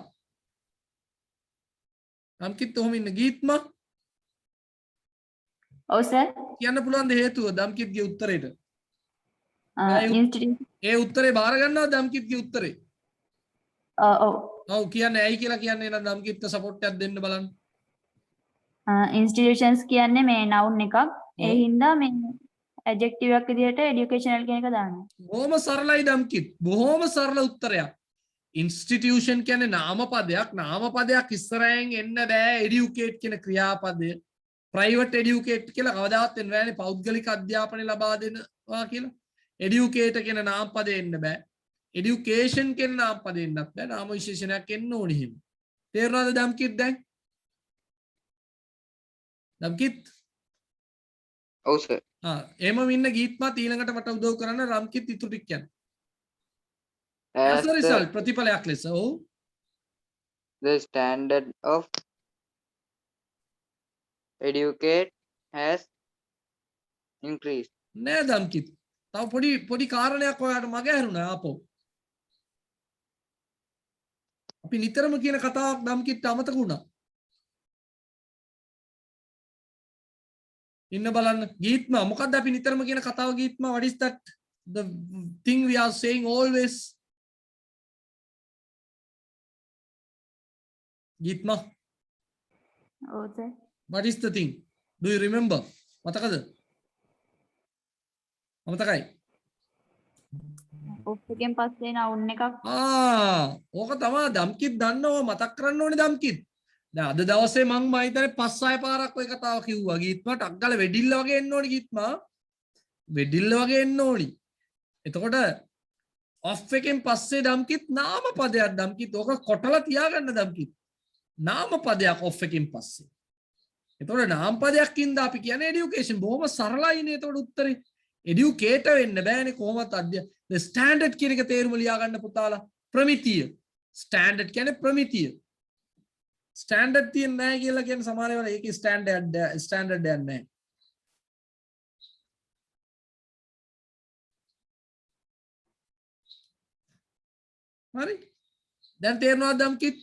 දම්කිත් ඔහොම ඉන්න ගීත්මා ඔව් සර් කියන්න පුළුවන් ද හේතුව දම්කිත්ගේ උත්තරේට? ඉන්ස්ටිටියුට් ඒ උත්තරේ බාර ගන්නවද දම්කිත්ගේ උත්තරේ? ඔව් කියන්නේ ඇයි කියලා කියන්නේ නම් දම්කිත්ට සපෝට් එකක් දෙන්න බලන්න. ඉන්ස්ටිටියුෂන්ස් කියන්නේ මේ noun එකක්. ඒ හින්දා මේ adjective එකක් විදිහට educational කියන එක දානවා. බොහොම සරලයි දම්කිත්. බොහොම සරල උත්තරයක්. institution කියන්නේ නාමපදයක්. නාමපදයක් ඉස්සරහින් එන්න බෑ educate කියන ක්‍රියාපදය. private educate කියලා කවදාවත් එන්න බෑනේ පෞද්ගලික අධ්‍යාපනය ලබා දෙනවා කියලා. educate කියන නාමපදේ එන්න බෑ. education කියන නාමපදේ එන්නත් බෑ. නාම විශේෂණයක් එන්න ඕනේ හිම. තේරුණාද දම්කිත් දැන්? දම්කිත් ඔව් සර්. එහෙම ඉන්න ගීත්මාත් ඊළඟට මට උදව් කරන්න රම්කිත් ඉතුරු ටික කියන්න. As as a result ප්‍රතිඵලයක් ලෙස ඔව් the standard of educate has increased. නෑ දම්කිත්. තව පොඩි කාරණයක් ඔයාලට මග ඇරුණා ආපහු. අපි නිතරම කියන කතාවක් දම්කිත් අමතක වුණා. ඉන්න බලන්න ගීත්මා මොකක්ද අපි නිතරම කියන කතාව ගීත්මා what is that the thing we are saying always ගීත්මා ඔව් sir. what is the thing do you remember මතකද මතකයි ඔෆ් එකෙන් පස්සේ නවුන් එකක් ඕක තමයි දම්කිත් දන්නව මතක් කරන්න ඕනේ දම්කිත්. දැන් අද දවසේ මං හිතන්නේ 5-6 පාරක් ওই කතාව කිව්වා ගීත්මා ටක් ගාලා වෙඩිල්ල වගේ එන්න ඕනි ගීත්මා වෙඩිල්ල වගේ එන්න ඕනි. එතකොට ඔෆ් එකෙන් පස්සේ දම්කිත් නාම පදයක් දම්කිත් ඕක කොටලා තියාගන්න දම්කිත්. නාම පදයක් ඔෆ් එකෙන් පස්සේ. එතකොට නාම පදයක් ඉඳ අපි කියන්නේ এডুকেෂන් බොහොම සරලයිනේ එතකොට උත්තරේ. එඩියුකේටර් වෙන්න බෑනේ කොහොමත් the standard කියන එක තේරුම ලියා ගන්න පුතාලා ප්‍රමිතිය standard කියන්නේ ප්‍රමිතිය standard තියෙන්නේ නැහැ කියලා කියන්නේ සමහර වෙලාවට ඒකේ standard එකක් නැහැ. හරි දැන් තේරෙනවද දම්කිත්?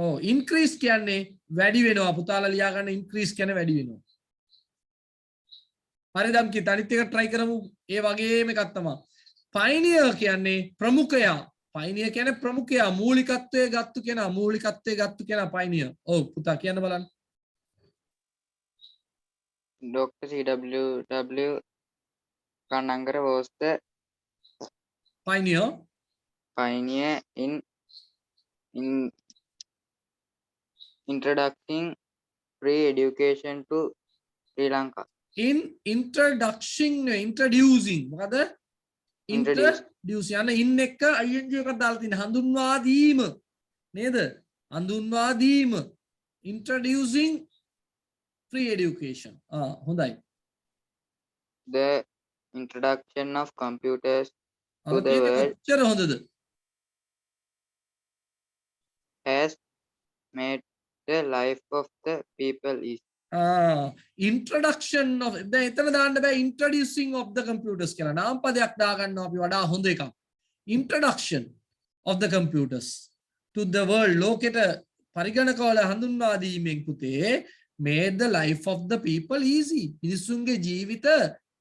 ඔව් increase කියන්නේ වැඩි වෙනවා පුතාලා ලියා ගන්න increase කියන්නේ වැඩි වෙනවා. හරි දම්කිත් අනිත් එක try කරමු ඒ වගේම එකක් තමයි. pioneer කියන්නේ ප්‍රමුඛයා. pioneer කියන්නේ ප්‍රමුඛයා මූලිකත්වයේ ගත්තු කෙනා pioneer. ඔව් පුතා කියන්න බලන්න. Dr. C.W. Kanangara was the pioneer in introducing free education to Sri Lanka. in introducing මොකද introduce යන in එක ing එකක් දාලා තියෙන හඳුන්වා දීම නේද හඳුන්වා දීම introducing free education හොඳයි The introduction of computers to the ඒක world කොච්චර හොඳද has made the life of the people easy. introduction of දැන් එතන දාන්න බෑ introducing of the computers කියලා නාම පදයක් දාගන්නවා අපි වඩා හොඳ එකක් introduction of the computers to the world ලෝකෙට පරිගණකවල හඳුන්වා දීමෙන් පුතේ made the life of the people easy මිනිසුන්ගේ ජීවිත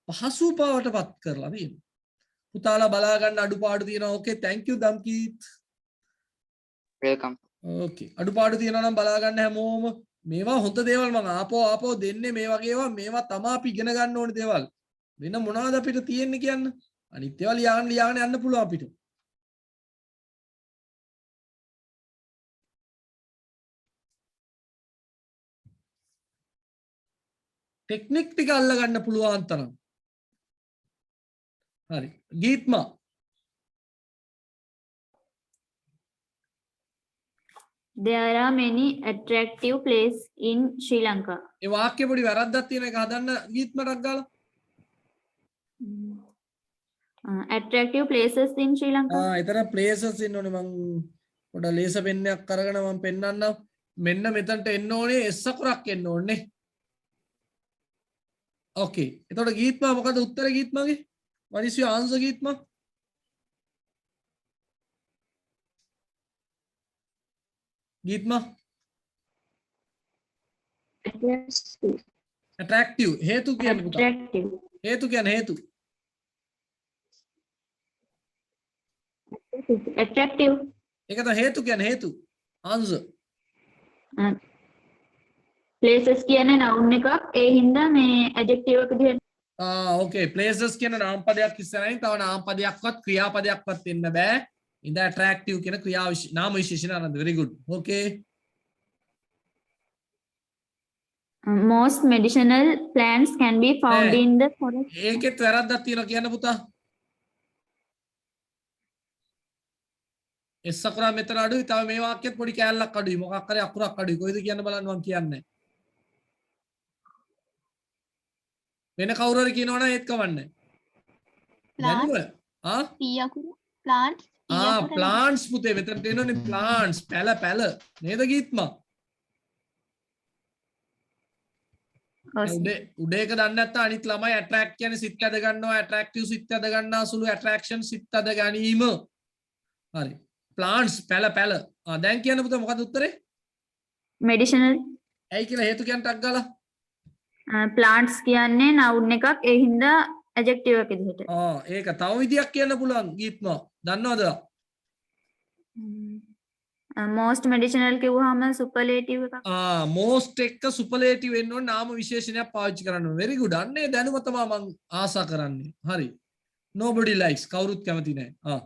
පහසු බවට පත් කරලා තියෙනවා පුතාලා බලා ගන්න අඩුපාඩු තියෙනවා okay thank you දම්කීත් Welcome. okay අඩුපාඩු තියෙනවා නම් බලා ගන්න හැමෝම මේවා හොඳ දේවල් මම ආපෝ දෙන්නේ මේ වගේ ඒවා මේවා තමයි අපි ඉගෙන ගන්න ඕනේ දේවල් වෙන මොනවද අපිට තියෙන්නේ කියන්න අනිත් ඒවා ලියාගෙන යන්න පුළුවන් අපිට ටෙක්නික් ටික අල්ල ගන්න පුළුවන් තරම් හරි ගීත්මා There are many attractive places in Sri Lanka. ඒ වාක්‍ය පොඩි වැරද්දක් තියෙන එක හදන්න ගීත්මටක් ගාලා Attractive places in Sri Lanka. එතන places ඉන්න ඕනේ මං පොඩ ලේස පෙන්නයක් අරගෙන මම පෙන්නන්නම් මෙන්න මෙතනට එන්න ඕනේ S අකුරක් එන්න ඕනේ okay එතකොට ගීත්මා මොකද උත්තරේ ගීත්මාගේ what is your answer ගීත්මා ගීත්මා attractive හේතු කියන්නේ පුතා හේතු කියන්නේ හේතු Attractive. ඒක තමයි හේතු කියන්නේ හේතු answer Places කියන්නේ noun එකක් ඒ හින්දා මේ adjective එක විදිහට okay places කියන නාම පදයක් ඉස්සරහින් තව නාම පදයක්වත් ක්‍රියාපදයක්වත් එන්න බෑ ඉඳ attractive කියන නාම විශේෂණ Ananda very good okay most medicinal plants can be found in the forest. ඒකෙත් වැරද්දක් තියෙනවා කියන්න පුතා S අකුරා මෙතන අඩුයි තව මේ වාක්‍යෙත් පොඩි කෑල්ලක් අඩුයි මොකක් හරි අකුරක් අඩුයි කොයිද කියන්න බලන්න මම කියන්නේ වෙන කවුරු හරි කියනවනම් ඒත් කවන්නේ. දැනුම? ආ? plants plants පුතේ මෙතන තියෙනනේ plants පැල නේද ගීත්මා? උඩ එක දන්නේ නැත්නම් අනිත් ළමයි attract කියන්නේ සිත් ඇද ගන්නවා attractive සිත් ඇද ගන්නා සුළු attraction සිත් ඇද ගැනීම. හරි. plants පැල. දැන් කියන්න පුතා මොකද උත්තරේ? medicinal. ඇයි කියලා හේතු කියන්න ටක් ගාලා. plants කියන්නේ noun එකක් ඒ හින්දා adjective එක විදිහට. ඒක තව විදියක් කියන්න පුළුවන් ගීත්මා. දන්නවද? most medicinal කිව්වහම superlative එකක්. most එක superlative වෙන්න ඕන නාම විශේෂණයක් පාවිච්චි කරන්න ඕන. very good. අන්නේ දැනුම තමයි මම ආසා කරන්නේ. හරි. nobody likes කවුරුත් කැමති නැහැ.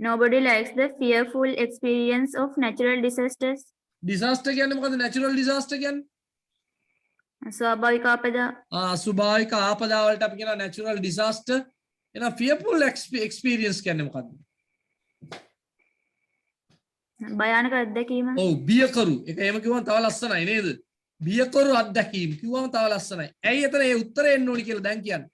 Nobody likes the fearful experience of natural disasters. disaster කියන්නේ මොකද්ද? natural disaster කියන්නේ? ස්වාභාවික ආපදා. ස්වාභාවික ආපදා වලට අපි කියනවා natural disaster. එහෙනම් fearful experience කියන්නේ මොකද්ද? භයානක අත්දැකීම. ඔව් බියකරු. ඒක එහෙම කිව්වම තව ලස්සනයි නේද? බියකරු අත්දැකීම කිව්වම තව ලස්සනයි. ඇයි එතන ඒ උත්තරේ එන්න ඕනි කියලා දැන් කියන්නේ?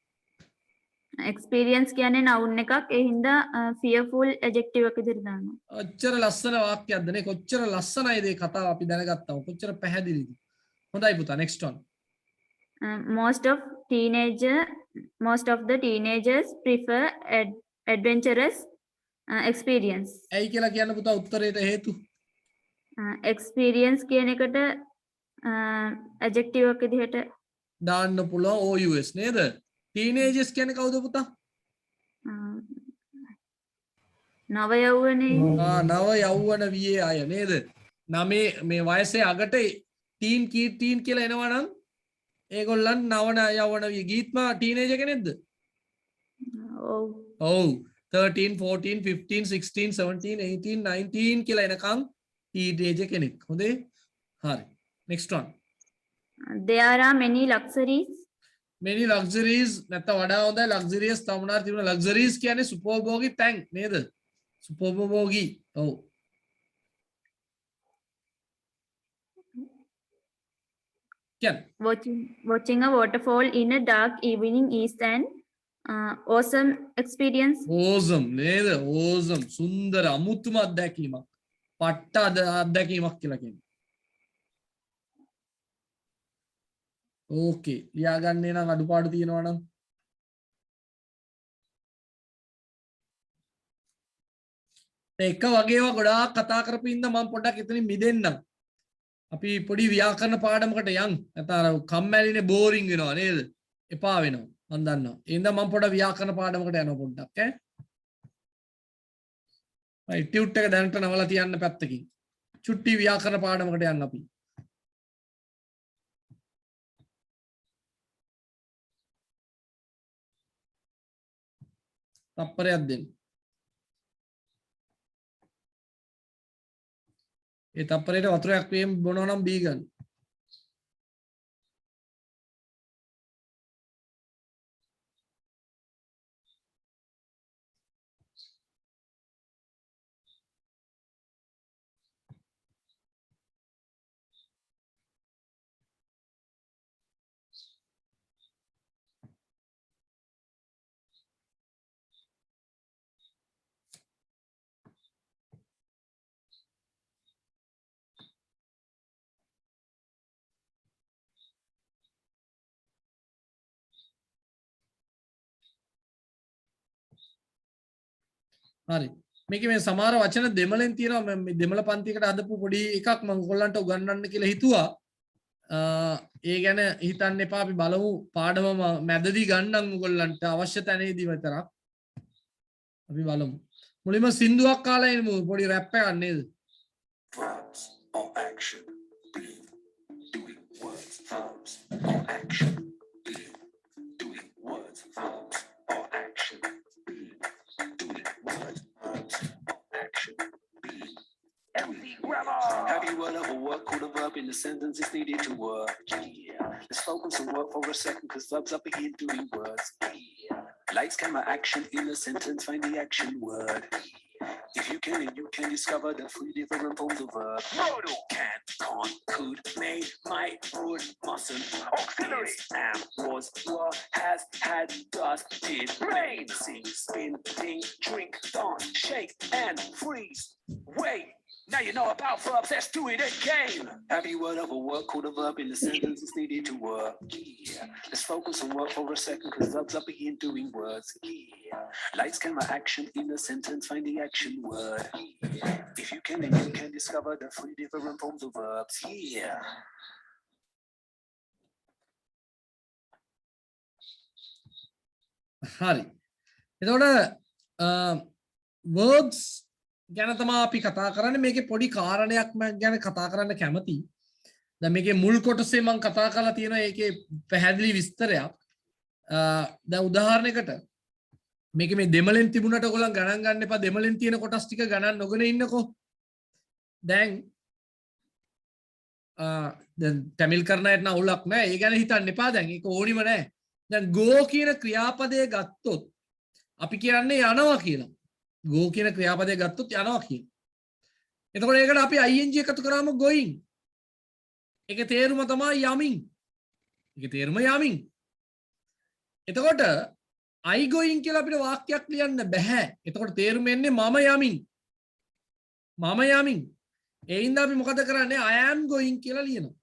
experience කියන්නේ noun එකක් ඒ හින්දා fearful adjective එක විදිහට දානවා. ඔච්චර ලස්සන වාක්‍යයක්ද නේ? කොච්චර ලස්සනයිද මේ කතාව අපි දැනගත්තා. කොච්චර පැහැදිලිද? හොඳයි පුතා next one. most of the teenagers prefer adventurous experience. ඇයි කියලා කියන්න පුතා උත්තරේට හේතු? experience කියන එකට adjective එක විදිහට දාන්න පුළුවන් OUS නේද? teenagers කියන්නේ කවුද පුතා? නව යෞවනයේ. නව යෞවන වියේ අය නේද? මේ වයසේ අගට teen කියලා එනවා නම් ඒගොල්ලන් නව යෞවන වියේ. ගීත්මා teenager කෙනෙක්ද? ඔව් 13 14 15 16 17 18 19 කියලා එනකම් teenager කෙනෙක්. හොඳේ? හරි. next one. there are many luxuries. many luxuries නැත්නම් වඩා හොඳයි luxurious තමුණාර තිබුණ luxuries කියන්නේ සුපෝභෝගී තැන් නේද? සුපෝභෝගී. ඔව්. watching a waterfall in a dark evening is an awesome experience. awesome නේද? awesome සුන්දර අමුතුම අත්දැකීමක්. පට්ට අත්දැකීමක් කියලා කියන්නේ. ඕකේ ලියාගන්නේ නම් අඩුපාඩු තියෙනවා නම් එක වගේම ගොඩාක් කතා කරපු ඉඳන් මම පොඩ්ඩක් එතනින් මිදෙන්නම්. අපි පොඩි ව්‍යාකරණ පාඩමකට යන්. නැත්නම් අර කම්මැලිනේ බෝරින් වෙනවා නේද? එපා වෙනවා. මම දන්නවා. ඒ හින්දා මම පොඩ ව්‍යාකරණ පාඩමකට යනවා පොඩ්ඩක් ඈ. right ටියුට් එක දැනට නවලා තියන්න පැත්තකින්. චුට්ටි ව්‍යාකරණ පාඩමකට යන්න අපි. තප්පරයක් දෙන්න. ඒ තප්පරේට වතුරක් වේම් බොනවා නම් බී ගන්න. හරි මේකේ මේ සමහර වචන දෙමළෙන් තියෙනවා මේ දෙමළ පන්තියකට හදපු පොඩි එකක් මම ඔයගොල්ලන්ට උගන්වන්න කියලා හිතුවා ඒ ගැන හිතන්න එපා අපි බලමු පාඩම මැදදී ගන්නම් ඔයගොල්ලන්ට අවශ්‍ය තැනේදී විතරක් අපි බලමු මුලින්ම සින්දුවක් කාලා එමු පොඩි රැප් එකක් නේද verbs or action being doing words verbs or action being doing words verbs or action being doing words verbs or action being empty grammar. Have you ever work called a verb in the sentence is needed to work? Yeah. Let's focus and work for a second because verbs are begin doing words. Yeah. Lights, camera, action in a sentence, find the action word. If you can, you can discover the 3 different forms of verb. Modal. Can, can't, could, may, might, would, mustn't. Auxiliary. Am, was, were, has, had, does, did, rain. Sing, spin, ding, drink, dance, shake, and freeze. Wait. Now you know about verbs, let's do it again. Every word of a word called a verb in the sentence is needed to work. Yeah. Let's focus on work for a second, because verbs are begin doing words. Yeah. Lights, camera, action in the sentence, find the action word. Yeah. If you can, then you can discover the 3 different forms of verbs. Yeah. හරි. එතකොට verbs ගැන තමයි අපි කතා කරන්නේ. මේකේ පොඩි කාරණයක් මම ගැන කතා කරන්න කැමතියි. දැන් මේකේ මුල් කොටසේ මම කතා කරලා තියෙනවා ඒකේ පැහැදිලි විස්තරයක්. දැන් උදාහරණයකට මේකේ මේ දෙමළෙන් තිබුණට ඔයගොල්ලන් ගණන් ගන්න එපා. දෙමළෙන් තියෙන කොටස් ටික ගණන් නොගෙන ඉන්නකෝ. දැන් තමිල් කරන අයට නම් අවුලක් නැහැ. ඒ ගැන හිතන්න එපා දැන්. ඒක ඕනිම නැහැ. දැන් go කියන ක්‍රියාපදය ගත්තොත් අපි කියන්නේ යනවා කියලා. go කියන ක්‍රියාපදය ගත්තොත් යනවා කියලා. එතකොට ඒකට අපි ing එකතු කරාම going. ඒකේ තේරුම තමයි යමින්. ඒකේ තේරුම යමින්. එතකොට I going කියලා අපිට වාක්‍යයක් ලියන්න බෑ. එතකොට තේරුම එන්නේ මම යමින්. මම යමින්. ඒ හින්දා අපි මොකද කරන්නේ? I am going කියලා ලියනවා.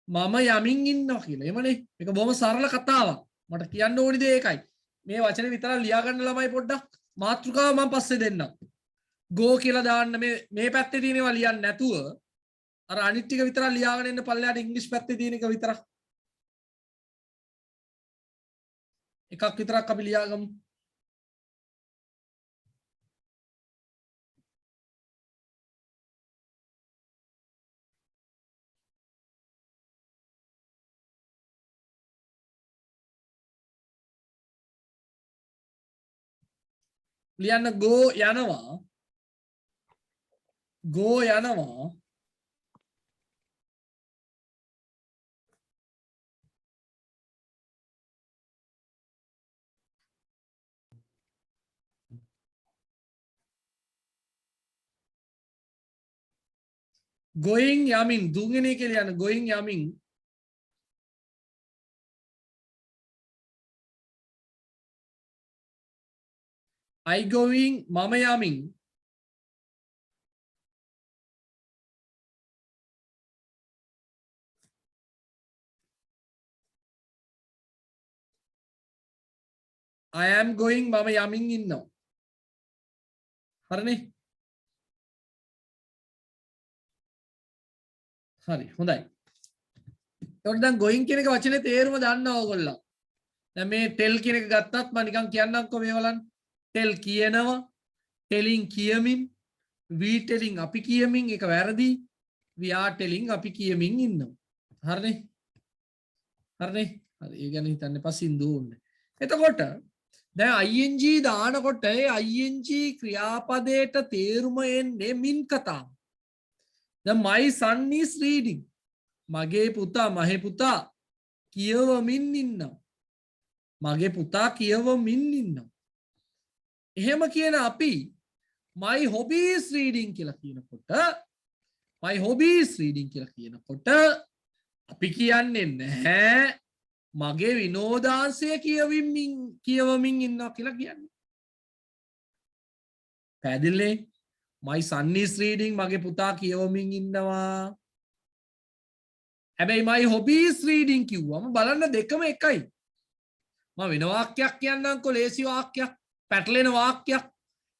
මම යමින් ඉන්නවා කියලා. එමනේ. මේක බොහොම සරල කතාවක්. මට කියන්න ඕනි දේ ඒකයි. මේ වචනේ විතරක් ලියා ගන්න ළමයි පොඩ්ඩක්. මාතෘකාව මම පස්සේ දෙන්නම්. go කියලා දාන්න මේ පැත්තේ තියෙනවා ලියන්න නැතුව අර අනිත් ටික විතරක් ලියාගෙන ඉන්න පල්ලයට ඉංග්‍රීසි පැත්තේ තියෙන එක විතරක්. එකක් විතරක් අපි ලියාගමු. ලියන්න go යනවා. go යනවා. going යමින් දුන්වෙනි එකේ ලියන්න going යමින් I going මම යමින් I am going මම යමින් ඉන්නවා. හරිනේ? හරි හොඳයි. එතකොට දැන් going කියන එක වචනේ තේරුම දන්නවා ඕගොල්ලෝ. දැන් මේ tell කියන එක ගත්තත් මම නිකන් කියන්නම්කෝ මේ බලන්න. tell කියනවා, telling කියමින්, we telling අපි කියමින් ඒක වැරදි. we are telling අපි කියමින් ඉන්නවා. හරිනේ? හරිනේ? හරි ඒ ගැන හිතන්න එපා සින්දු ඕනේ. එතකොට දැන් ing දානකොට ඒ ing ක්‍රියාපදයට තේරුම එන්නේ මින් කතාව. දැන් my son is reading. මගේ පුතා මහේ පුතා කියවමින් ඉන්නවා. මගේ පුතා කියවමින් ඉන්නවා. එහෙම කියන අපි my hobby is reading කියලා කියනකොට my hobby is reading කියලා කියනකොට අපි කියන්නේ නැහැ මගේ විනෝදාංශය කියවමින් ඉන්නවා කියලා කියන්නේ. පැහැදිලිනේ? my son is reading මගේ පුතා කියවමින් ඉන්නවා. හැබැයි my hobby is reading කිව්වම බලන්න දෙකම එකයි. මම වෙන වාක්‍යයක් කියන්නම්කෝ ලේසි වාක්‍යයක් පැටලෙන වාක්‍යයක්.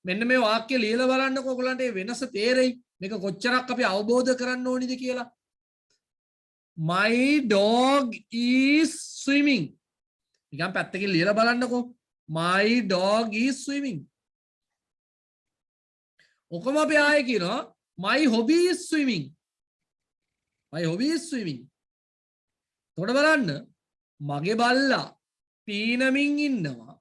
මෙන්න මේ වාක්‍ය ලියලා බලන්නකෝ ඔයගලන්ට මේ වෙනස තේරෙයි. මේක කොච්චරක් අපි අවබෝධ කරන්න ඕනිද කියලා. My dog is swimming. නිකන් පැත්තකින් ලියලා බලන්නකෝ. My dog is swimming. ඔකම අපි ආයේ කියනවා my hobby is swimming. my hobby is swimming. එතකොට බලන්න මගේ බල්ලා පීනමින් ඉන්නවා.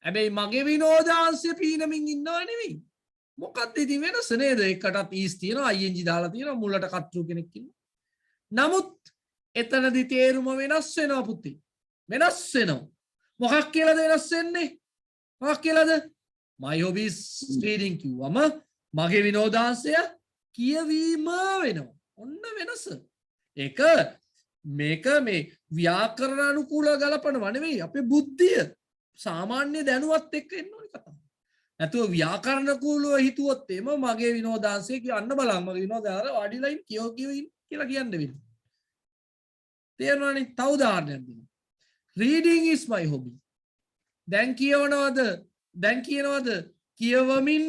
හැබැයි මගේ විනෝදාංශය පීනමින් ඉන්නව නෙවෙයි. මොකක්ද ඉතින් වෙනස නේද? එකටත් is තියෙනවා ing දාලා තියෙනවා මුලට කතෘ කෙනෙක් ඉන්නවා. නමුත් එතනදි තේරුම වෙනස් වෙනවා පුතේ. වෙනස් වෙනවා. මොකක් කියලාද වෙනස් වෙන්නේ? මොකක් කියලාද? my hobby is reading කිව්වම මගේ විනෝදාංශය කියවීම වෙනවා. ඔන්න වෙනස. ඒක මේක මේ ව්‍යාකරණ අනුකූලව ගලපනව නෙවෙයි අපේ බුද්ධිය සාමාන්‍ය දැනුවත් එක්ක එන්න ඕනි කතාව. නැතුව ව්‍යාකරණ කූලව හිතුවොත් එම මගේ විනෝදාංශය කියන්න බලන්න මගේ විනෝදාංශය වාඩිලා ඉන්න කියෝ කියලා කියන්න වෙනවා. තේරෙනවනේ? තව උදාහරණයක් දෙන්න. reading is my hobby. දැන් කියවනවද? දැන් කියනවද කියවමින්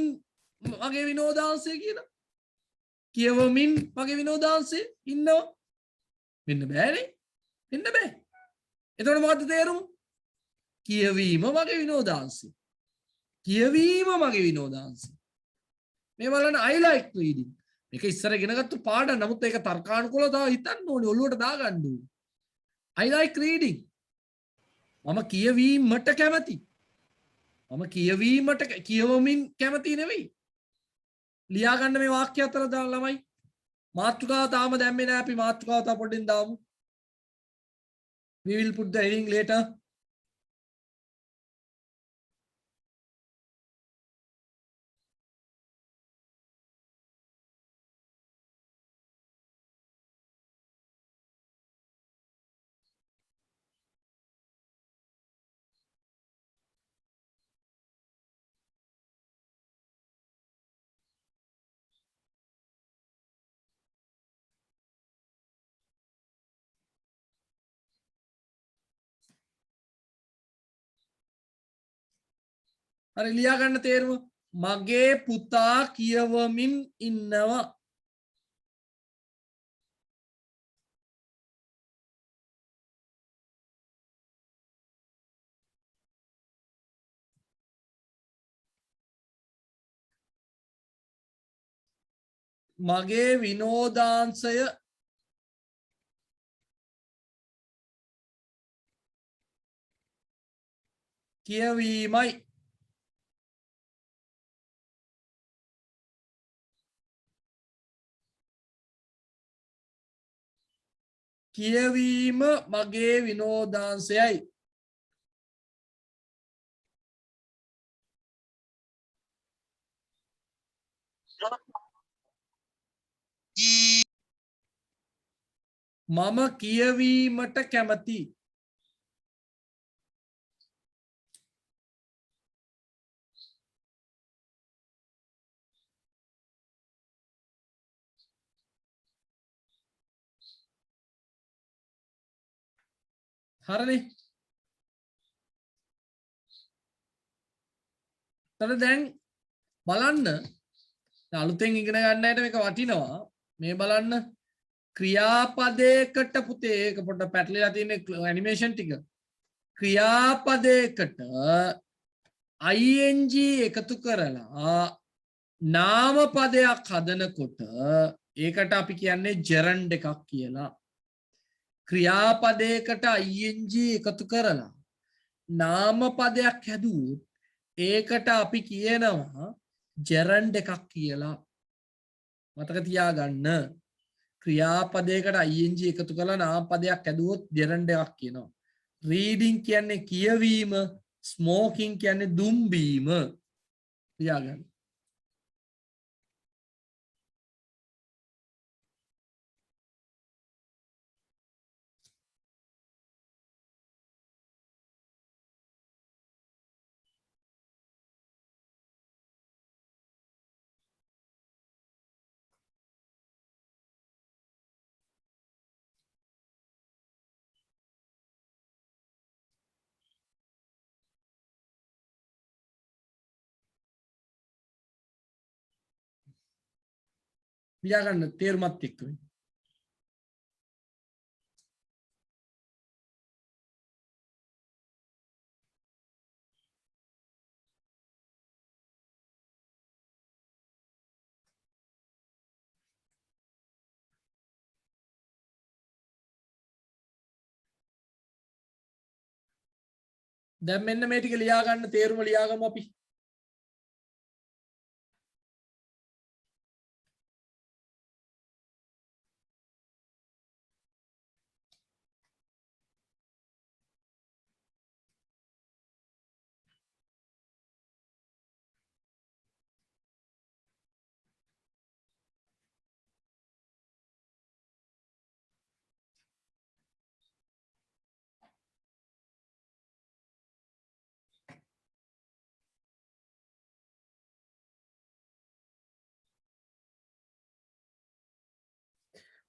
මගේ විනෝදාංශය කියලා? කියවමින් මගේ විනෝදාංශය ඉන්නවා? වෙන්න බෑනේ. වෙන්න බෑ. එතකොට මොකද්ද තේරුම? කියවීම මගේ විනෝදාංශය. කියවීම මගේ විනෝදාංශය. මේ බලන්න I like reading. මේක ඉස්සර ඉගෙනගත්තු පාඩම්. නමුත් ඒක තර්කානුකූලව තව හිතන්න ඕනේ. ඔළුවට දාගන්න ඕනේ. I like reading. මම කියවීමට කැමති. මම කියවීමට කියවමින් කැමති නෙවෙයි. ලියා ගන්න මේ වාක්‍ය අතර දාන ළමයි. මාතෘකාව තාම දැම්මේ නැහැ. අපි මාතෘකාව තව පොඩ්ඩෙන් දාමු. We will put the heading later. හරි ලියා ගන්න තේරුම. මගේ පුතා කියවමින් ඉන්නවා. මගේ විනෝදාංශය කියවීමයි. කියවීම මගේ විනෝදාංශයයි. මම කියවීමට කැමති. හරිනේ. එතකොට දැන් බලන්න අලුතෙන් ඉගෙන ගන්න අයට මේක වටිනවා. මේ බලන්න ක්‍රියාපදයකට පුතේ ඒක පොඩ්ඩක් පැටලලා තියෙන ඇනිමේෂන් ටික. ක්‍රියාපදයකට ing එකතු කරලා නාම පදයක් හදනකොට ඒකට අපි කියන්නේ gerund එකක් කියලා. ක්‍රියාපදයකට ing එකතු කරලා නාම පදයක් හැදුවොත් ඒකට අපි කියනවා gerund එකක් කියලා. මතක තියාගන්න. ක්‍රියාපදයකට ing එකතු කරලා නාම පදයක් හැදුවොත් gerund එකක් කියනවා. reading කියන්නේ කියවීම, smoking කියන්නේ දුම් බීම. තියාගන්න. තියාගන්න තේරුමත් එක්ක. දැන් මෙන්න මේ ටික ලියා ගන්න තේරුම ලියාගමු අපි.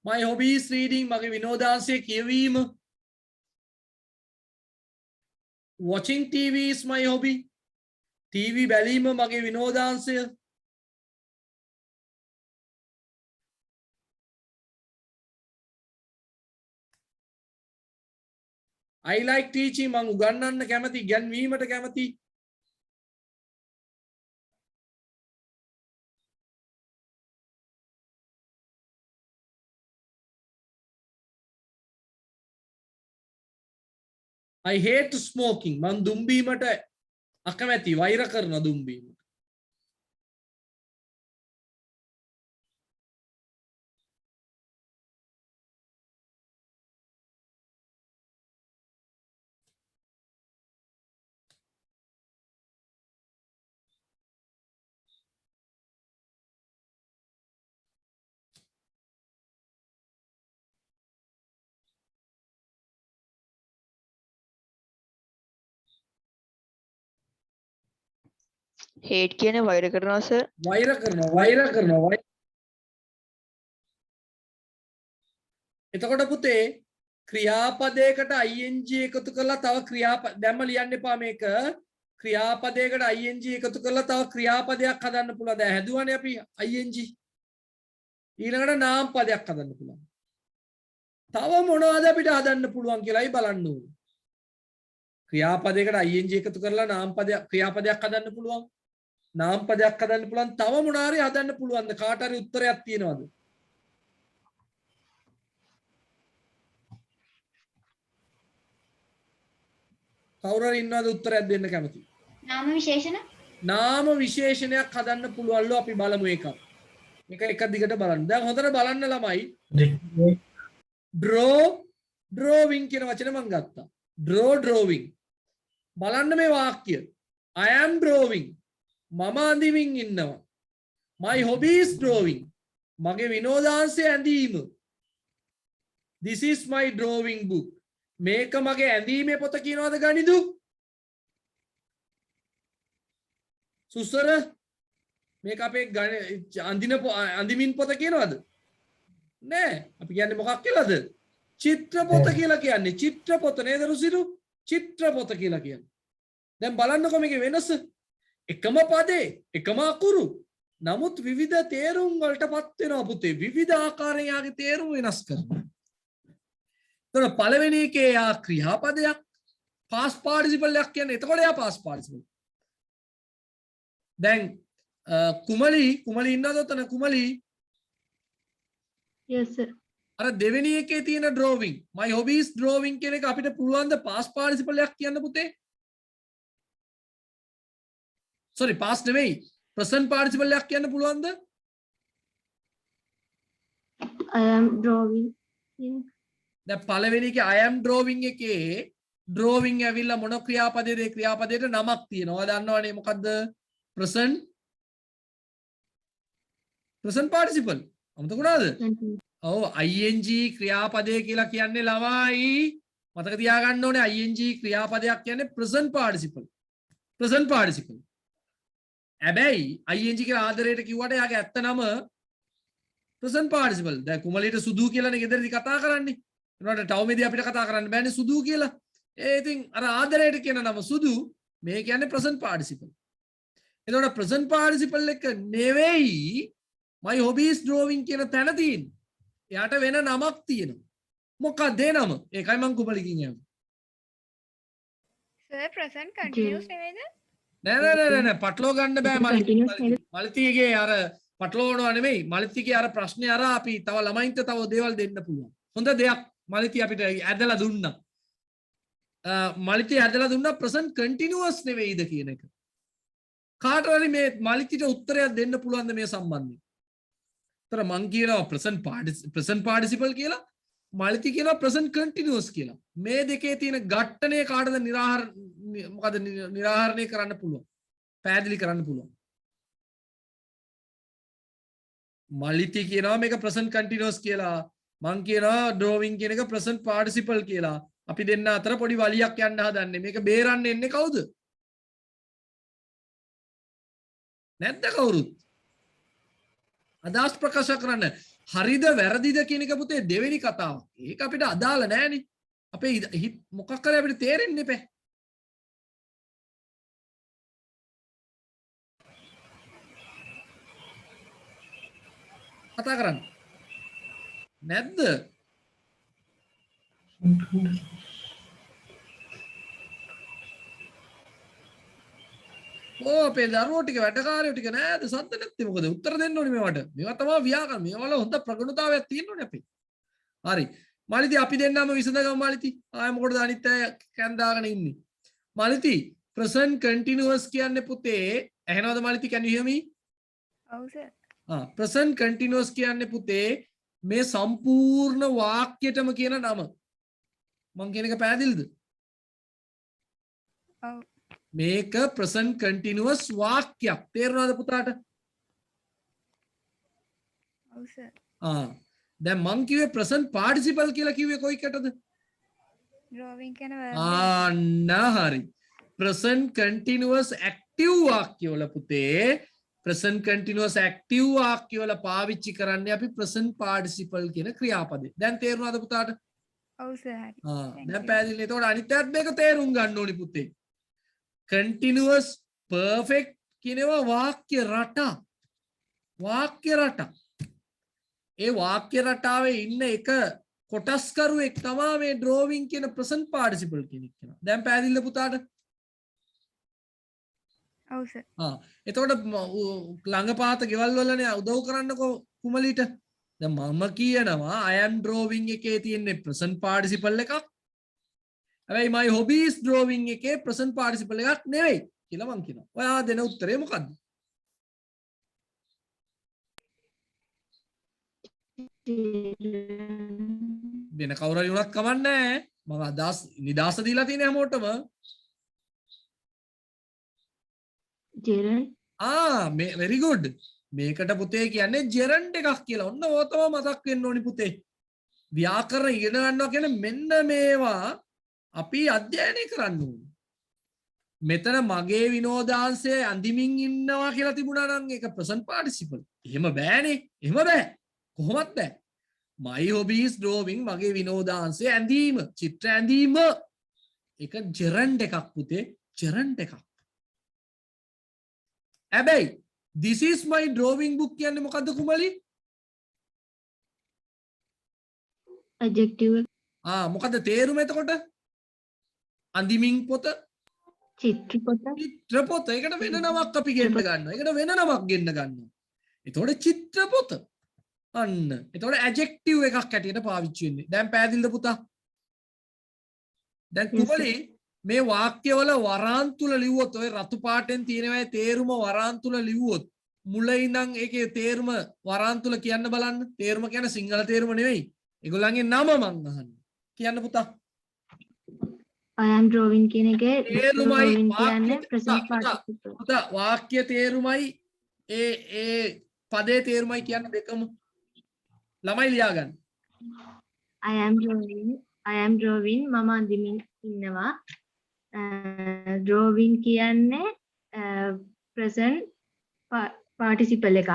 my hobby is reading මගේ විනෝදාංශය කියවීම. watching TV is my hobby. TV බැලීම මගේ විනෝදාංශය. I like teaching මං උගන්වන්න කැමති ඉගැන්වීමට කැමති. I hate smoking මං දුම් බීමට අකමැති වෛර කරන දුම් බීමට. හේට් කියන වෛර කරනවා සර්. වෛර කරනවා. එතකොට පුතේ ක්‍රියාපදයකට ing එකතු කරලා තව දැම්ම ලියන්න එපා මේක. ක්‍රියාපදයකට ing එකතු කරලා තව ක්‍රියාපදයක් හදන්න පුළුවන්. දැන් හැදුවානේ අපි ing. ඊළඟට නාම පදයක් හදන්න පුළුවන්. තව මොනවද අපිට හදන්න පුළුවන් කියලායි බලන්න ඕනේ. ක්‍රියාපදයකට ing එකතු කරලා ක්‍රියාපදයක් හදන්න පුළුවන්. නාම පදයක් හදන්න පුළුවන්. තව මොනාරි හදන්න පුළුවන්ද? කාට හරි උත්තරයක් තියෙනවද? කවුරු හරි ඉන්නවද උත්තරයක් දෙන්න කැමති? නාම විශේෂණයක් හදන්න පුළුවන්ලු. අපි බලමු එකක්. මේක එක දිගට බලන්න. දැන් හොඳට බලන්න ළමයි. drawing කියන වචනේ මම ගත්තා. drawing. බලන්න මේ වාක්‍ය. I am drawing. මම අඳිමින් ඉන්නවා. My hobby is drawing. මගේ විනෝදාංශය ඇඳීම. This is my drawing book. මේක මගේ ඇඳීමේ පොත කියනවාද ගනිදු? සුසර මේක අපේ අඳිමින් පොත කියනවාද? නෑ. අපි කියන්නේ මොකක් කියලාද? චිත්‍ර පොත කියලා කියන්නේ. චිත්‍ර පොත නේද රුසිරු? චිත්‍ර පොත කියලා කියන්නේ. දැන් බලන්නකො මේකේ වෙනස. එකම පදේ එකම අකුරු නමුත් විවිධ තේරුම් වලටපත් වෙනවා පුතේ. විවිධ ආකාරයෙන් යාගේ තේරුම් වෙනස් කරනවා. එතකොට පළවෙනි එකේ යා ක්‍රියාපදයක් past participle එකක් කියන්නේ. එතකොට යා past participle. දැන් කුමලි ඉන්නවද ඔතන කුමලි? Yes sir. අර දෙවෙනි එකේ තියෙන drawing my hobby is drawing කියන එක අපිට පුළුවන් ද past participle එකක් කියන්න පුතේ? sorry past නෙවෙයි present participle එකක් කියන්න පුළුවන්ද? I am drawing. දැන් පළවෙනි එකේ I am drawing එකේ drawing ඇවිල්ලා මොන ක්‍රියාපදයේද? ඒ ක්‍රියාපදයට නමක් තියෙනවා. දන්නවනේ මොකද්ද? present participle. අමතකුණාද? ඔව් ing ක්‍රියාපදය කියලා කියන්නේ ළමයි. මතක තියාගන්න ඕනේ ing ක්‍රියාපදයක් කියන්නේ present participle. හැබැයි ing කියලා ආදරයට කිව්වට යාගේ ඇත්ත නම present participle. දැන් කුමලිට සුදු කියලානේ ගෙදරදී කතා කරන්නේ. ඒනට ටවුමේදී අපිට කතා කරන්න බෑනේ සුදු කියලා. ඉතින් අර ආදරයට කියන නම සුදු. මේ කියන්නේ present participle. එතකොට present participle එක නෙවෙයි my hobby is drawing කියන තැන තියෙන්නේ. එයාට වෙන නමක් තියෙනවා. මොකක්ද ඒ නම? ඒකයි මම කුමලිකින් යන්නේ. සර් present continuous නෙමෙයිද? නෑ පටලව ගන්න බෑ මලිතිගේ අර පටලවනවා නෙමෙයි. මලිතිගේ අර ප්‍රශ්නේ අර අපි තව ළමයින්ට තව දේවල් දෙන්න පුළුවන්. හොඳ දෙයක් මලිති අපිට ඇදලා දුන්නා. මලිති ඇදලා දුන්නා present continuous නෙවෙයිද කියන එක. කාට හරි මේ මලිතිට උත්තරයක් දෙන්න පුළුවන්ද මේ සම්බන්ධයෙන්? තර මං කියනවා present participle කියලා. මලිති කියනවා present continuous කියලා. මේ දෙකේ තියෙන ඝට්ටණය කාටද නිරාහරණය කරන්න පුළුවන්? පැහැදිලි කරන්න පුළුවන්. මලිති කියනවා මේක present continuous කියලා. මං කියනවා drawing කියන එක present participle කියලා. අපි දෙන්න අතර පොඩි වලියක් යන්න හදන්නේ. මේක බේරන්න එන්නේ කවුද? නැද්ද කවුරුත්? අදහස් ප්‍රකාශ කරන්න. හරිද වැරදිද කියන එක පුතේ දෙවෙනි කතාව. ඒක අපිට අදාළ නෑනේ. අපේ මොකක් කරේ අපිට තේරෙන්නේ නැහැ. කතා කරන්න. නැද්ද? අපේ දරුවෝ ටික වැඩකාරයෝ ටික නෑද සද්ද නැත්තේ මොකද උත්තර දෙන්න ඕනේ මේවට. මේවා තමයි ව්‍යාකරණ. මේවල හොඳ ප්‍රගුණතාවයක් තියෙන්න ඕනේ අපි. හරි. මාලිති අපි දෙන්නම විසඳගමු මාලිති. ආයෙ මොකටද අනිත් අය කැන් දාගෙන ඉන්නේ. මාලිති present continuous කියන්නේ පුතේ ඇහෙනවද මාලිති can you hear me? ඔව් සර්. present continuous කියන්නේ පුතේ මේ සම්පූර්ණ වාක්‍යයටම කියන නම. මං කියන එක පැහැදිලිද? ඔව්. මේක present continuous වාක්‍යයක්. තේරුණාද පුතාට? ඔව් සර්. දැන් මං කිව්වේ present participle කියලා කිව්වේ කොයි එකටද? drawing කරන අන්න හරි. present continuous active වාක්‍යවල පුතේ present continuous active වාක්‍යවල පාවිච්චි කරන්නේ අපි present participle කියන ක්‍රියාපදේ. දැන් තේරුණාද පුතාට? ඔව් සර් හරි. දැන් පැහැදිලි. එතකොට අනිත් පැත්ත මේක තේරුම් ගන්න ඕනි පුතේ. continuous perfect කියනවා වාක්‍ය රටා. වාක්‍ය රටා. ඒ වාක්‍ය රටාවේ ඉන්න එක කොටස්කරුවෙක් තමයි මේ drawing කියන present participle කෙනෙක් කියනවා. දැන් පැහැදිලිද පුතාට? ඔව් සර්. එතකොට ළඟපාත ගෙවල් වලනේ උදව් කරන්නකෝ කුමලිට. දැන් මම කියනවා I am drawing එකේ තියෙන්නේ present participle එකක්. හැබැයි my hobbies drawing එකේ present participle එකක් නෙවෙයි කියලා මං කියනවා. ඔයා දෙන උත්තරේ මොකද්ද? වෙන කවුරු හරි වුණත් කමන්නේ මම අදහස් නිදාස දීලා තියෙන හැමෝටම. gerund මේ very good. මේකට පුතේ කියන්නේ gerund එකක් කියලා. ඔන්න ඕක තමයි මතක් වෙන්න ඕනි පුතේ. ව්‍යාකරණ ඉගෙන ගන්නවා කියන්නේ මෙන්න මේවා අපි අධ්‍යයනය කරන්න ඕනේ. මෙතන මගේ විනෝදාංශය අඳිමින් ඉන්නවා කියලා තිබුණා නම් ඒක present participle. එහෙම බෑනේ. එහෙම බෑ. කොහොමත් බෑ. my hobbies drawing මගේ විනෝදාංශය ඇඳීම, චිත්‍ර ඇඳීම. ඒක gerund එකක් පුතේ. gerund එකක්. හැබැයි this is my drawing book කියන්නේ මොකද්ද කුමලි? adjective මොකද්ද තේරුම එතකොට? අඳිමින් පොත, චිත්‍රපට චිත්‍රපොත. ඒකට වෙන නමක් අපි ගෙන්න ගන්නවා. ඒකට වෙන නමක් ගෙන්න ගන්නවා. එතකොට චිත්‍රපොත. අන්න. එතකොට adjective එකක් හැටියට පාවිච්චි වෙන්නේ. දැන් පැහැදිලිද පුතා? දැන් කුමලි මේ වාක්‍යවල වරාන් තුල ලිව්වොත් ඔය රතු පාටෙන් තියෙනවායේ තේරුම වරාන් තුල ලිව්වොත් මුල ඉඳන් ඒකේ තේරුම වරාන් තුල කියන්න බලන්න. තේරුම කියන්නේ සිංහල තේරුම නෙවෙයි. ඒගොල්ලන්ගේ නම මං අහන්නේ. කියන්න පුතා. I am drawing කියන එකේ තේරුමයි drawing කියන්නේ present participle. පුතා වාක්‍ය තේරුමයි ඒ පදේ තේරුමයි කියන්න දෙකම ළමයි ලියා ගන්න. I am drawing මම අඳිමින් ඉන්නවා. drawing කියන්නේ present participle එකක්.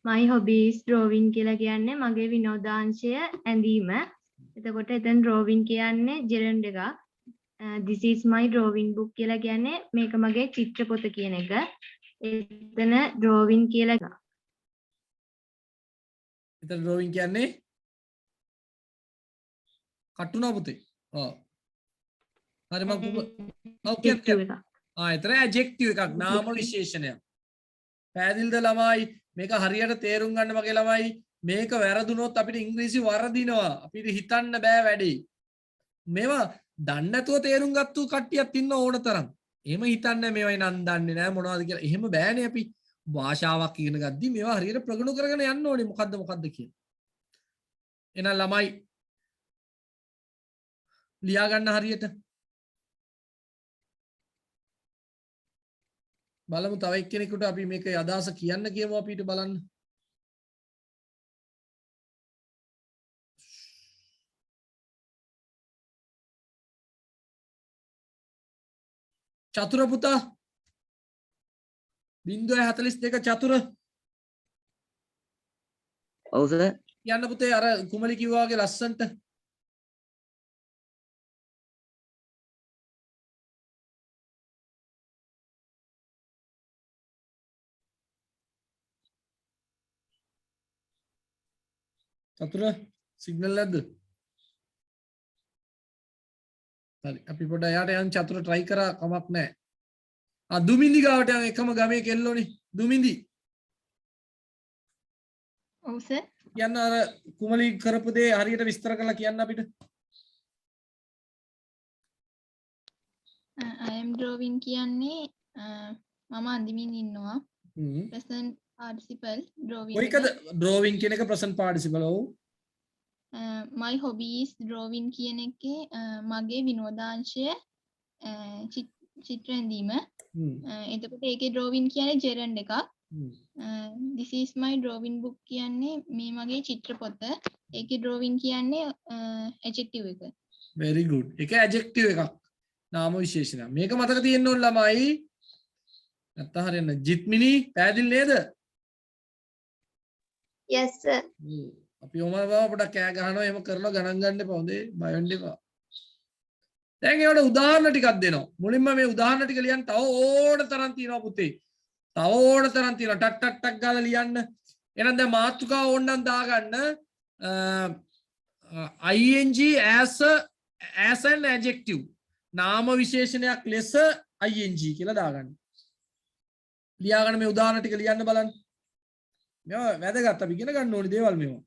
my hobbies drawing කියලා කියන්නේ මගේ විනෝදාංශය ඇඳීම. එතකොට එතන drawing කියන්නේ gerund එකක්. this is my drawing book කියලා කියන්නේ මේක මගේ චිත්‍රපොත කියන එක. එතන drawing කියලා එකක්. එතන drawing කියන්නේ කටුනා පුතේ. හරි මම adjective එකක්. එතන adjective එකක් නාම විශේෂණයක්. පැහැදිලිද ළමයි? මේක හරියට තේරුම් ගන්න මගේ ළමයි. මේක වැරදුනොත් අපිට ඉංග්‍රීසි වරදිනවා. අපිට හිතන්න බෑ වැඩි. මේවා දන්නේ නැතුව තේරුම් ගත්තු කට්ටියක් ඉන්න ඕන තරම්. එහෙම හිතන්නේ මේවයි නම් දන්නේ නැහැ මොනවද කියලා. එහෙම බෑනේ අපි. භාෂාවක් ඉගෙන ගද්දි මේවා හරියට ප්‍රගුණ කරගෙන යන්න ඕනේ මොකද්ද කියලා. එහෙනම් ළමයි ලියා ගන්න හරියට. බලමු තව එක්කෙනෙකුට අපි මේක අදහස කියන්න කියමු අපිට බලන්න. චතුර පුතා 0.42 චතුර. ඔව් සර්. කියන්න පුතේ අර කුමලි කිව්වා වගේ ලස්සන්ට. චතුර සිග්නල් නැද්ද? හරි අපි පොඩ යාට යන් චතුර try කරා කමක් නැහැ. දුමින්දි ගාවට යන එකම ගමේ කෙල්ලෝනේ දුමින්දි. ඔව් සර්. කියන්න අර කුමලි කරපු දේ හරියට විස්තර කරලා කියන්න අපිට. I am drawing කියන්නේ මම අඳිමින් ඉන්නවා. present participle drawing. කොයිකද drawing කියන එක present participle ඔව්. my hobby is drawing කියන එකේ මගේ විනෝදාංශය චිත්‍ර ඇඳීම. එතකොට ඒකේ drawing කියන්නේ gerund එකක්. this is my drawing book කියන්නේ මේ මගේ චිත්‍ර පොත. ඒකේ drawing කියන්නේ adjective එක. very good. ඒක adjective එකක්. නාම විශේෂණ. මේක මතක තියෙන්න ඕන ළමයි. නැත්නම් හරියන්නේ ජිත්මිනි පැහැදිලි නේද? Yes, sir. අපි ඔමන බව පොඩක් කෑ ගහනවා එහෙම කරලා ගණන් ගන්න එපා හොඳේ බය වෙන්න එපා. දැන් ඒවට උදාහරණ ටිකක් දෙනවා. මුලින්ම මේ උදාහරණ ටික ලියන්න තව ඕන තරම් තියෙනවා පුතේ. තව ඕන තරම් තියෙනවා. ටක් ටක් ටක් ගාලා ලියන්න. එහෙනම් දැන් මාතෘකාව ඕනනම් දාගන්න ing as an adjective. නාම විශේෂණයක් ලෙස ing කියලා දාගන්න. ලියාගන්න මේ උදාහරණ ටික ලියන්න බලන්න. මේවා වැදගත් අපි ඉගෙන ගන්න ඕනේ දේවල් මේවා.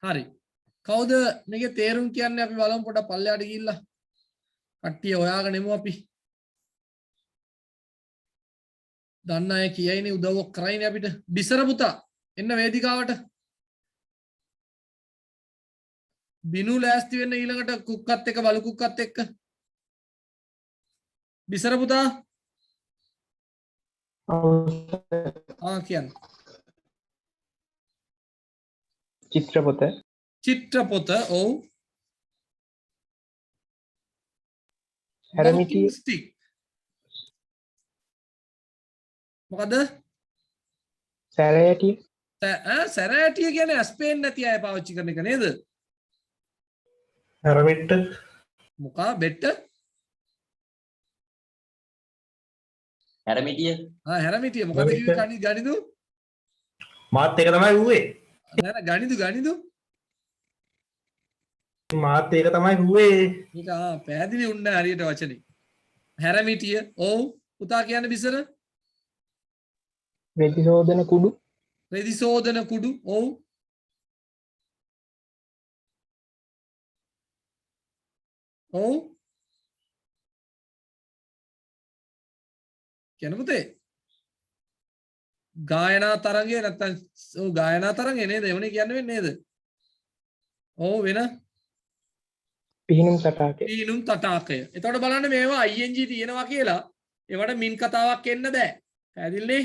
හරි. කවුද මේකේ තේරුම් කියන්නේ අපි බලමු පොඩක් පල්ලෙහාට ගිහිල්ලා. කට්ටිය හොයාගෙන එමු අපි. දන්න අය කියයිනේ උදව්වක් කරයිනේ අපිට. බිසර පුතා එන්න වේදිකාවට. බිනු ලෑස්ති වෙන්න ඊළඟට කුක්කත් එක්ක බලු කුක්කත් එක්ක. බිසර පුතා. කියන්න. චිත්‍රපොත. චිත්‍රපොත ඔව්. හැරමිටිය. මොකද? සැරයටිය. සැරයටිය කියන්නේ ස්පේන් නැති අය පාවිච්චි කරන එක නේද? හැරමිට්ට. මොකා බෙට්ට? හැරමිටිය. හැරමිටිය මොකද කිව්වේ ගනිදු? මාත් එක තමයි ඌවේ. නෑ ගනිදු මාත් ඒක තමයි ඌවේ. ඒක පැහැදිලි වුණ හරියට වචනේ. හැරමිටිය ඔව් පුතා කියන්නේ බිසර? රෙදිසෝදන කුඩු. රෙදිසෝදන කුඩු ඔව්. ඔව් කියන පුතේ ගායනා තරංගය නැත්තම් ඔව් ගායනා තරංගය නේද එවනේ කියන්න වෙන්නේ නේද? ඔව් වෙන පිහිනුම් තටාකය. පීනුම් තටාකය. එතකොට බලන්න මේවා ing තියෙනවා කියලා ඒවට මින් කතාවක් එන්න බෑ. පැහැදිලිනේ?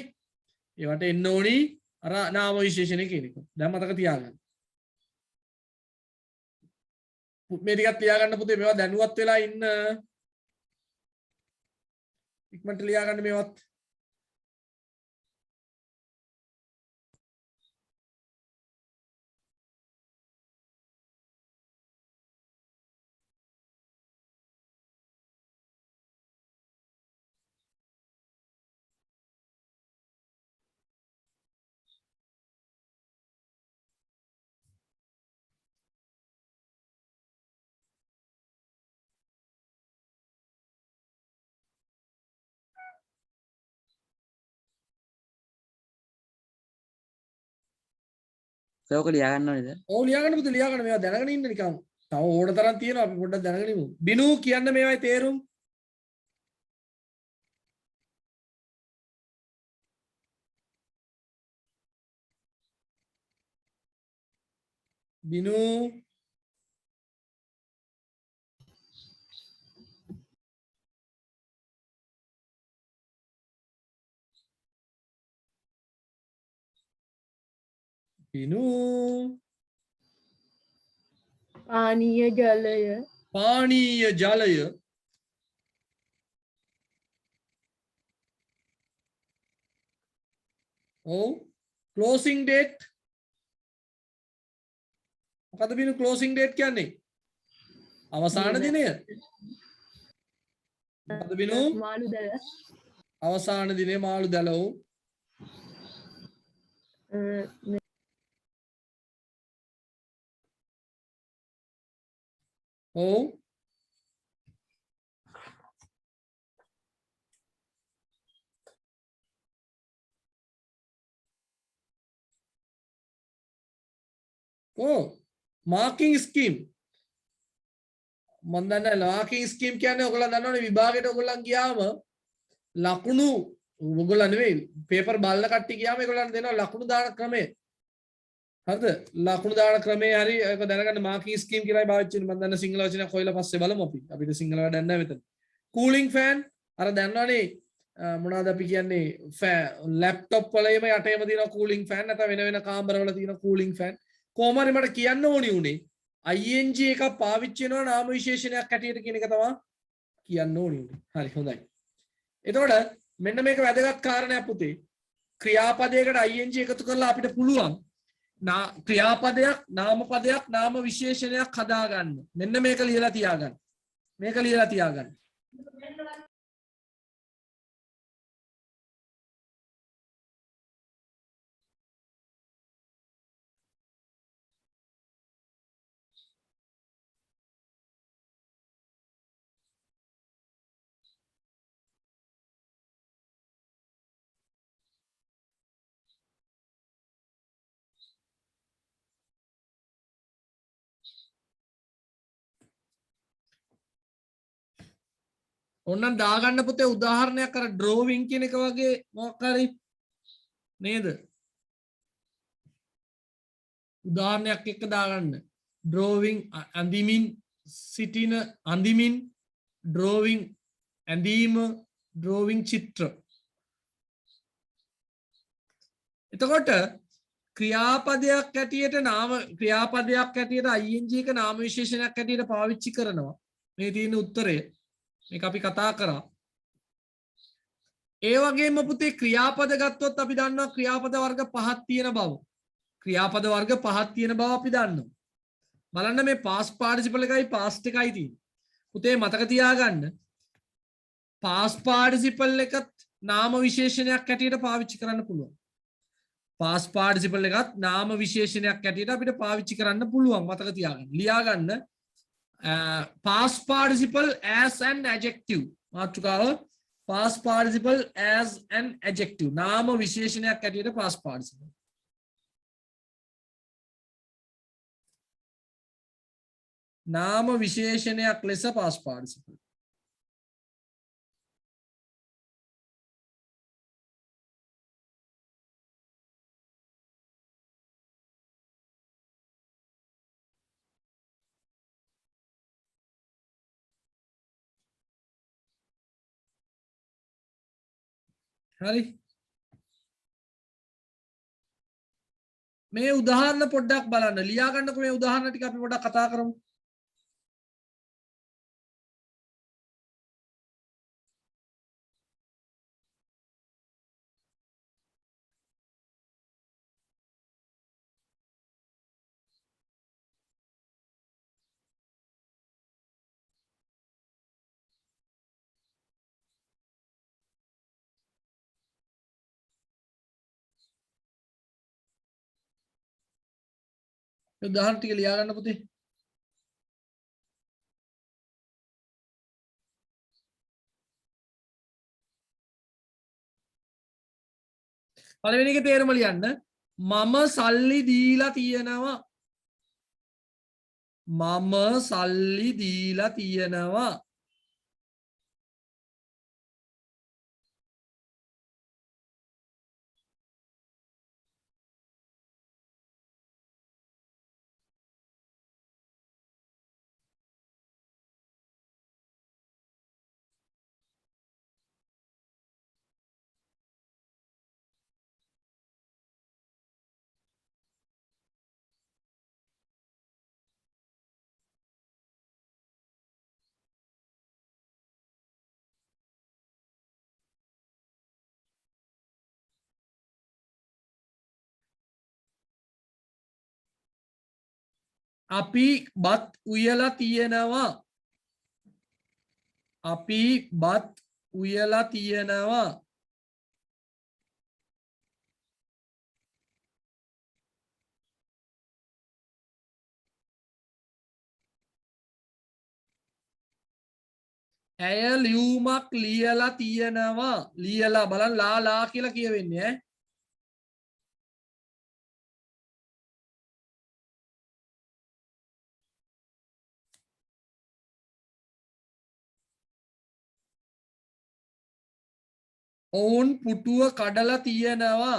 ඒවට එන්න ඕනි අර නාම විශේෂණ කියන එක. දැන් මතක තියාගන්න. මේ ටිකක් තියාගන්න පුතේ මේවා දැනුවත් වෙලා ඉන්න. ඉක්මනට ලියා ගන්න මේවත්. සෝක ලියා ගන්න ඕනේද? ඔව් ලියා ගන්න පුතේ ලියා ගන්න මේවා දැනගෙන ඉන්න නිකන්. තව ඕන තරම් තියෙනවා අපි පොඩ්ඩක් දැනගෙන ඉමු. බිනු කියන්න මේවයි තේරුම්. බිනු බිනු පානීය ජලය පානීය ජලය ඔව් ක්ලෝසිං ඩේට් මොකද බිනු ක්ලෝසිං ඩේට් කියන්නේ අවසාන දිනය මොකද බිනු මාළු දැල අවසාන දිනේ මාළු දැලෝ ඔව් මාකින් ස්කීම් මම දන්නේ මාකින් ස්කීම් කියන්නේ ඔයගොල්ලෝ දන්නවනේ විභාගයට ඔයගොල්ලන් ගියාම ලකුණු ඔයගොල්ලෝ නෙවෙයි පේපර් බලන කට්ටිය ගියාම ඒගොල්ලන් දෙනවා ලකුණු දාන ක්‍රමය හරිද ලකුණු දාන ක්‍රමේ හරි ඒක දැනගන්න මාකින් ස්කීම් කියලායි පාවිච්චි වෙන්නේ මම දන්න සිංහල වචනයක් හොයලා පස්සේ බලමු අපි අපිට සිංහල වැඩක් නැහැ මෙතන කූලින් ෆෑන් අර දන්නවනේ මොනවද අපි කියන්නේ ලැප්ටොප් වලේම යටේම තියෙන කූලින් ෆෑන් නැත්නම් වෙන වෙන කාමරවල තියෙන කූලින් ෆෑන් කොහොම හරි මට කියන්න ඕනි උනේ ing එකක් පාවිච්චි වෙනවා නාම විශේෂණයක් හැටියට කියන එක තමයි කියන්න ඕනි උනේ හරි හොඳයි එතකොට මෙන්න මේක වැදගත් කාරණයක් පුතේ ක්‍රියාපදයකට ing එකතු කරලා අපිට පුළුවන් ක්‍රියාපදයක් නාමපදයක් නාම විශේෂණයක් හදාගන්න මෙන්න මේක ලියලා තියාගන්න මේක ලියලා තියාගන්න ඔන්නම් දාගන්න පුතේ උදාහරණයක් අර ඩ්‍රෝවිං කියන එක වගේ මොකක් හරි නේද උදාහරණයක් එක්ක දාගන්න ඩ්‍රෝවිං අඳිමින් සිටින අඳිමින් ඩ්‍රෝවිං ඇඳීම ඩ්‍රෝවිං චිත්‍ර එතකොට ක්‍රියාපදයක් ඇටියට නාම ක්‍රියාපදයක් ඇටියට ing එක නාම විශේෂණයක් ඇටියට පාවිච්චි කරනවා මේ තියෙන උත්තරය මේක අපි කතා කරා ඒ වගේම පුතේ ක්‍රියාපද ගත්තොත් අපි දන්නවා ක්‍රියාපද වර්ග පහක් තියෙන බව ක්‍රියාපද වර්ග පහක් තියෙන බව අපි දන්නවා බලන්න මේ past participle එකයි past එකයි තියෙන්නේ පුතේ මතක තියාගන්න past participle එකත් නාම විශේෂණයක් ඇටියට පාවිච්චි කරන්න පුළුවන් past participle එකත් නාම විශේෂණයක් ඇටියට අපිට පාවිච්චි කරන්න පුළුවන් මතක තියාගන්න ලියා ගන්න past participle as an adjective මාතෘකාව past participle as an adjective නාම විශේෂණයක් ඇටියට past participle නාම විශේෂණයක් ලෙස past participle හරි මේ උදාහරණ පොඩ්ඩක් බලන්න ලියා ගන්නකො මේ උදාහරණ ටික අපි පොඩ්ඩක් කතා කරමු මේ උදාහරණ ටික ලියා ගන්න පුතේ පළවෙනි එකේ තේරුම ලියන්න මම සල්ලි දීලා තියෙනවා මම සල්ලි දීලා තියෙනවා අපි බත් උයලා තියෙනවා අපි බත් උයලා තියෙනවා ඇය ලියුමක් ලියලා තියෙනවා ලියලා බලන්න ලා කියලා කියවෙන්නේ ඈ ඔවුන් පුටුව කඩලා තියෙනවා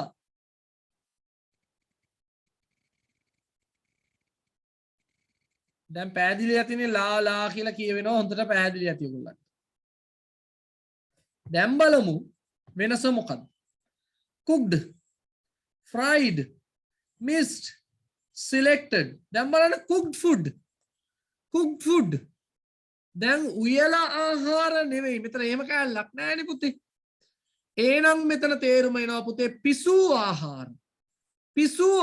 දැන් පැහැදිලි ඇතිනේ ලා කියලා කියවෙනවා හොඳට පැහැදිලි ඇති ඔයගොල්ලන්ට දැන් බලමු වෙනස මොකක්ද cooked fried missed selected දැන් බලන්න cooked food දැන් උයලා ආහාර නෙවෙයි මෙතන එහෙම කැලලක් නෑනේ පුතේ එහෙනම් මෙතන තේරුම එනවා පුතේ පිසු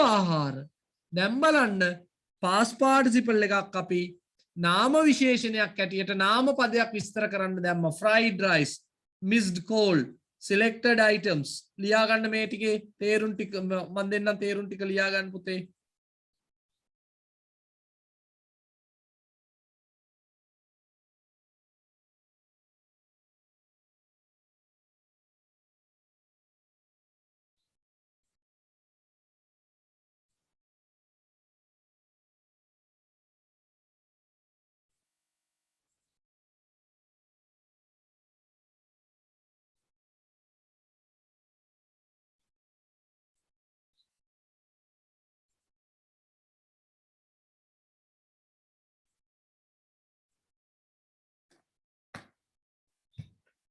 ආහාර දැන් බලන්න past participle එකක් අපි නාම විශේෂණයක් ඇටියට නාම පදයක් විස්තර කරන්න දැම්ම fried rice missed call selected items ලියා ගන්න මේ ටිකේ තේරුම් ටික මම දෙන්නම් තේරුම් ටික ලියා ගන්න පුතේ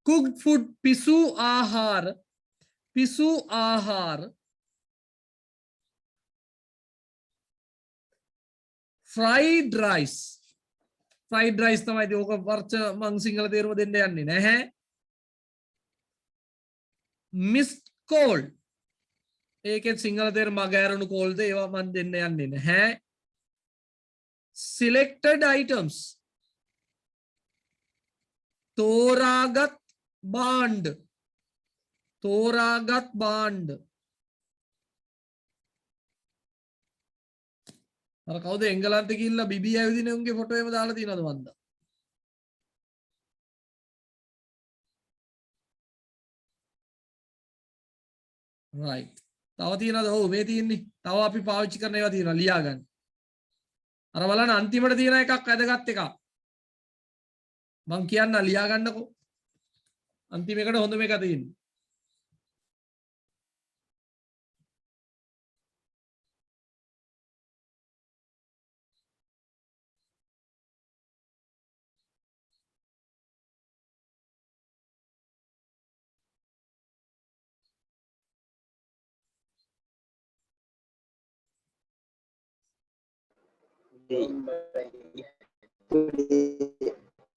cooked food පිසු ආහාර fried rice තමයි ඕක වර්ච මං සිංහල තේරුම දෙන්න යන්නේ නැහැ missed call ඒකෙත් සිංහල තේරුම මගහැරුණු කෝල්ද ඒවා මන් දෙන්න යන්නේ නැහැ selected items තෝරාගත් භාණ්ඩ අර කවුද එංගලන්තේ ගිහිල්ලා බිබී ඇවිදින උන්ගේ ෆොටෝ එහෙම දාලා තියෙනවද මන්ද right තව තියෙනවද ඔව් මේ තියෙන්නේ තව අපි පාවිච්චි කරන ඒවා තියෙනවා ලියා ගන්න අර බලන්න අන්තිමට තියෙන එකක් වැදගත් එකක් මං කියන්න ලියා ගන්නකෝ අන්තිම එකට හොඳ මේක තියෙන්නේ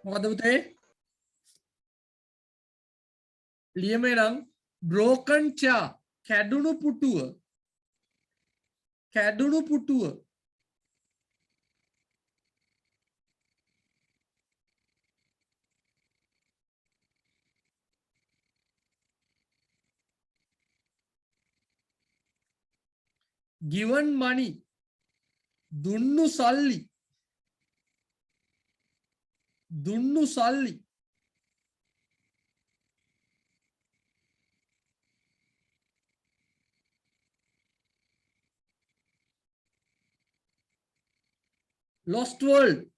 මොකද පුතේ ලියමේ නම් broken chair කැඩුණු පුටුව given money දුන්නු සල්ලි lost world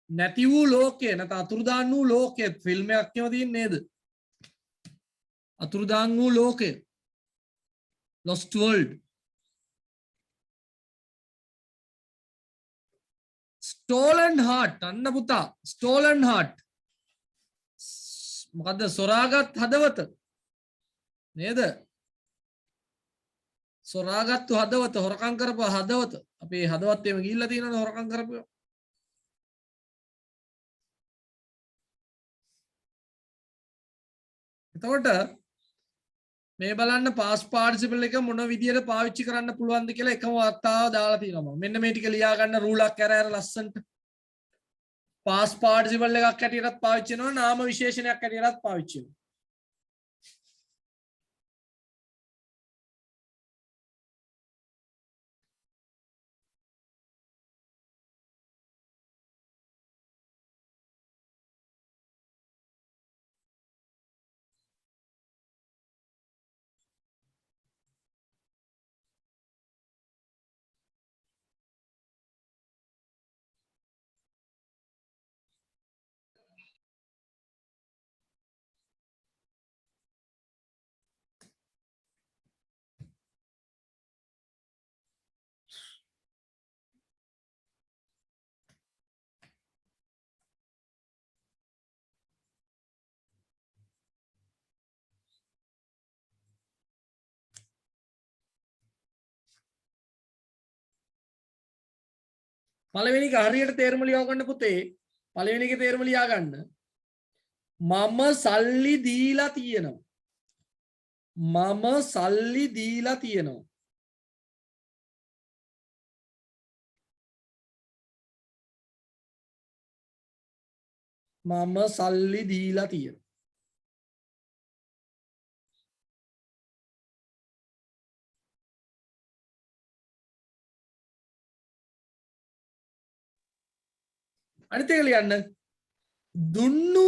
නැති වූ ලෝකය නැත්නම් අතුරුදාන් වූ ලෝකය ෆිල්ම් එකක් කියව තියෙන්නේ නේද අතුරුදාන් වූ ලෝකය lost world stolen heart අන්න පුතා stolen heart මොකද්ද සොරාගත් හදවත නේද සොරාගත්තු හදවත හොරකම් කරපු හදවත අපේ හදවත් එහෙම ගිහිල්ලා තියෙනවනේ හොරකම් කරපුවා එතකොට මේ බලන්න past participle එක මොන විදියට පාවිච්චි කරන්න පුළුවන්ද කියලා එකම වතාව දාලා තියෙනවා මෙන්න මේ ටික ලියා ගන්න රූලක් අර ලස්සන්ට past participle එකක් හැටියටත් පාවිච්චි කරනවා නාම විශේෂණයක් හැටියටත් පාවිච්චි කරනවා පළවෙනි එක හරියට තේරුම ලියව ගන්න පුතේ පළවෙනි එකේ තේරුම ලියා ගන්න මම සල්ලි දීලා තියෙනවා මම සල්ලි දීලා තියෙනවා මම සල්ලි දීලා තියෙනවා අනිත් එක ලියන්න දුන්නු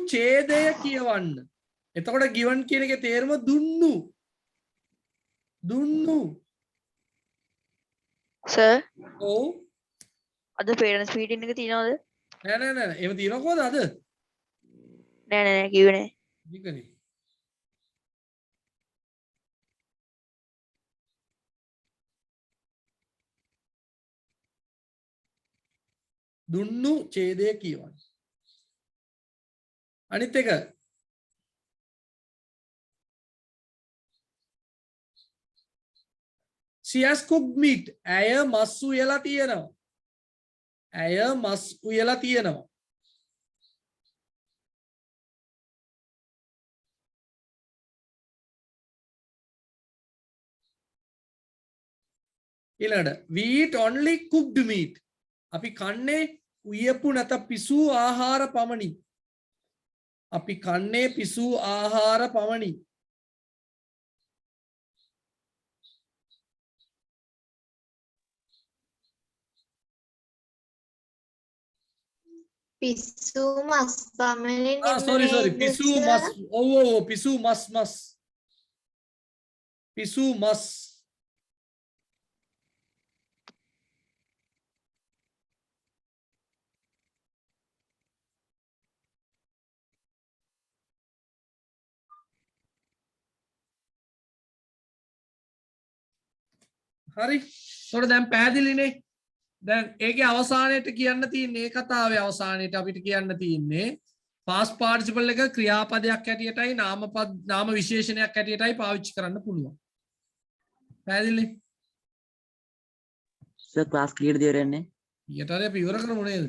ඡේදය කියවන්න එතකොට given කියන එකේ තේරුම දුන්නු සර් ඔව් අද පේරන්ට්ස් මීටින් එක තියනවද නෑ එහෙම තියනව කොහොමද අද නෑ කිව්වේ නෑ නිකනේ දුන්නු ඡේදය කියවන්න අනිත් එක she has cooked meat ඇය මස් උයලා තියෙනවා ඊළඟට we eat only cooked meat අපි කන්නේ උයපු නැත පිසූ ආහාර පමණි අපි කන්නේ පිසූ ආහාර පමණි පිස්සු මස් පමණි sorry පිසූ මස් ඔව් පිසූ මස් පිසූ මස් හරි එතකොට දැන් පැහැදිලිනේ දැන් ඒකේ අවසානයේට කියන්න තියෙන්නේ මේ කතාවේ අවසානයේට අපිට කියන්න තියෙන්නේ past participle එක ක්‍රියාපදයක් හැටියටයි නාම විශේෂණයක් හැටියටයි පාවිච්චි කරන්න පුළුවන් පැහැදිලිනේ සර් ක්ලාස් කීයට දියර යන්නේ? ඊට හරි අපි ඉවර කරමු නේද?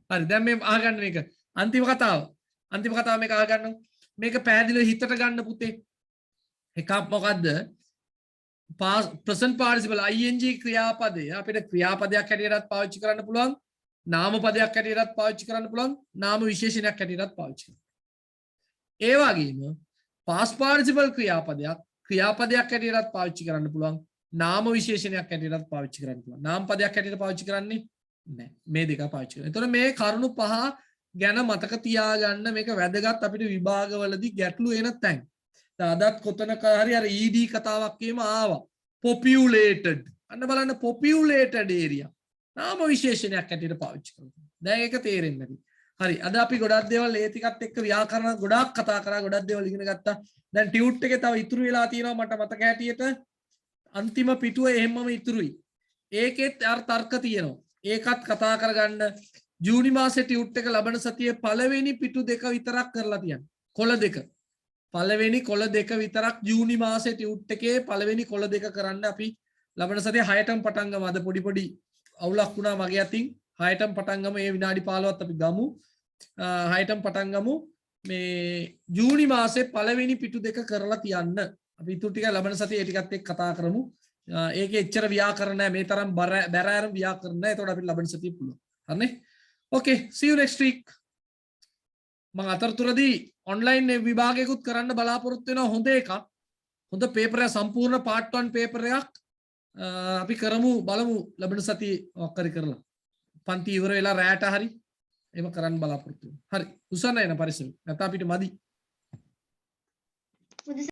හරි දැන් මේ අහගන්න මේක. අන්තිම කතාව. අන්තිම කතාව මේක අහගන්න. මේක පැහැදිලිව හිතට ගන්න පුතේ. එකක් මොකද්ද? present participle ing ක්‍රියාපදය අපිට ක්‍රියාපදයක් හැටියටත් පාවිච්චි කරන්න පුළුවන්. නාම පදයක් හැටියටත් පාවිච්චි කරන්න පුළුවන්. නාම විශේෂණයක් හැටියටත් පාවිච්චි කරන්න. ඒ වගේම past participle ක්‍රියාපදයක් හැටියටත් පාවිච්චි කරන්න පුළුවන්. නාම විශේෂණයක් හැටියටත් පාවිච්චි කරන්න පුළුවන්. නාම පදයක් හැටියට පාවිච්චි කරන්නේ නැහැ. මේ දෙක පාවිච්චි කරනවා. එතකොට මේ කරුණු පහ ගැන මතක තියාගන්න මේක වැදගත් අපිට විභාගවලදී ගැටලු එන තැන්. අදත් කොතනක හරි අර ED කතාවක් කියම ආවා. populated. අන්න බලන්න populated area. නාම විශේෂණයක් හැටියට පාවිච්චි කරනවා. දැන් ඒක තේරෙන්නේ නැති. හරි අද අපි ගොඩක් දේවල් ඒ ටිකත් එක්ක ව්‍යාකරණ ගොඩාක් කතා කරා ගොඩක් දේවල් ඉගෙන ගත්තා. දැන් ටියුට් එකේ තව ඉතුරු වෙලා තියෙනවා මට මතක හැටියට අන්තිම පිටුව එහෙමම ඉතුරුයි. ඒකෙත් අර තර්ක තියෙනවා. ඒකත් කතා කරගන්න. ජූනි මාසේ ටියුට් එක ලබන සතියේ පළවෙනි පිටු දෙක විතරක් කරලා තියන්න. කොළ දෙක. පළවෙනි කොළ දෙක විතරක් ජූනි මාසේ ටියුට් එකේ පළවෙනි කොළ දෙක කරන්න අපි ලබන සතියේ 6ටම පටන් ගමු. අද පොඩි අවුලක් වුණා මගේ අතින්. 6ටම පටන් ගමු. මේ විනාඩි 15ත් අපි ගමු. 6ටම පටන් ගමු. මේ ජූනි මාසේ පළවෙනි පිටු දෙක කරලා තියන්න. අපි ඉතුරු ටික ලබන සතියේ ඒ ටිකත් එක්ක කතා කරමු. ඒකේ එච්චර ව්‍යාකරණ නැහැ. මේ තරම් බැරෑර ව්‍යාකරණ නැහැ. ඒතකොට අපිට ලබන සතියේ පුළුවන්. හරිනේ? Okay, see you next week. මම අතරතුරදී ඔන්ලයින් විභාගයකුත් කරන්න බලාපොරොත්තු වෙනවා හොඳ එකක්. හොඳ පේපර් එක සම්පූර්ණ part 1 පේපර් එකක් අපි කරමු බලමු ලබන සතියේ ඔක්කරි කරලා. පන්ති ඉවර වෙලා රැට හරි එහෙම කරන්න බලාපොරොත්තු වෙනවා. හරි. උසන්න එන පරිස්සම. නැත්නම් අපිට මදි.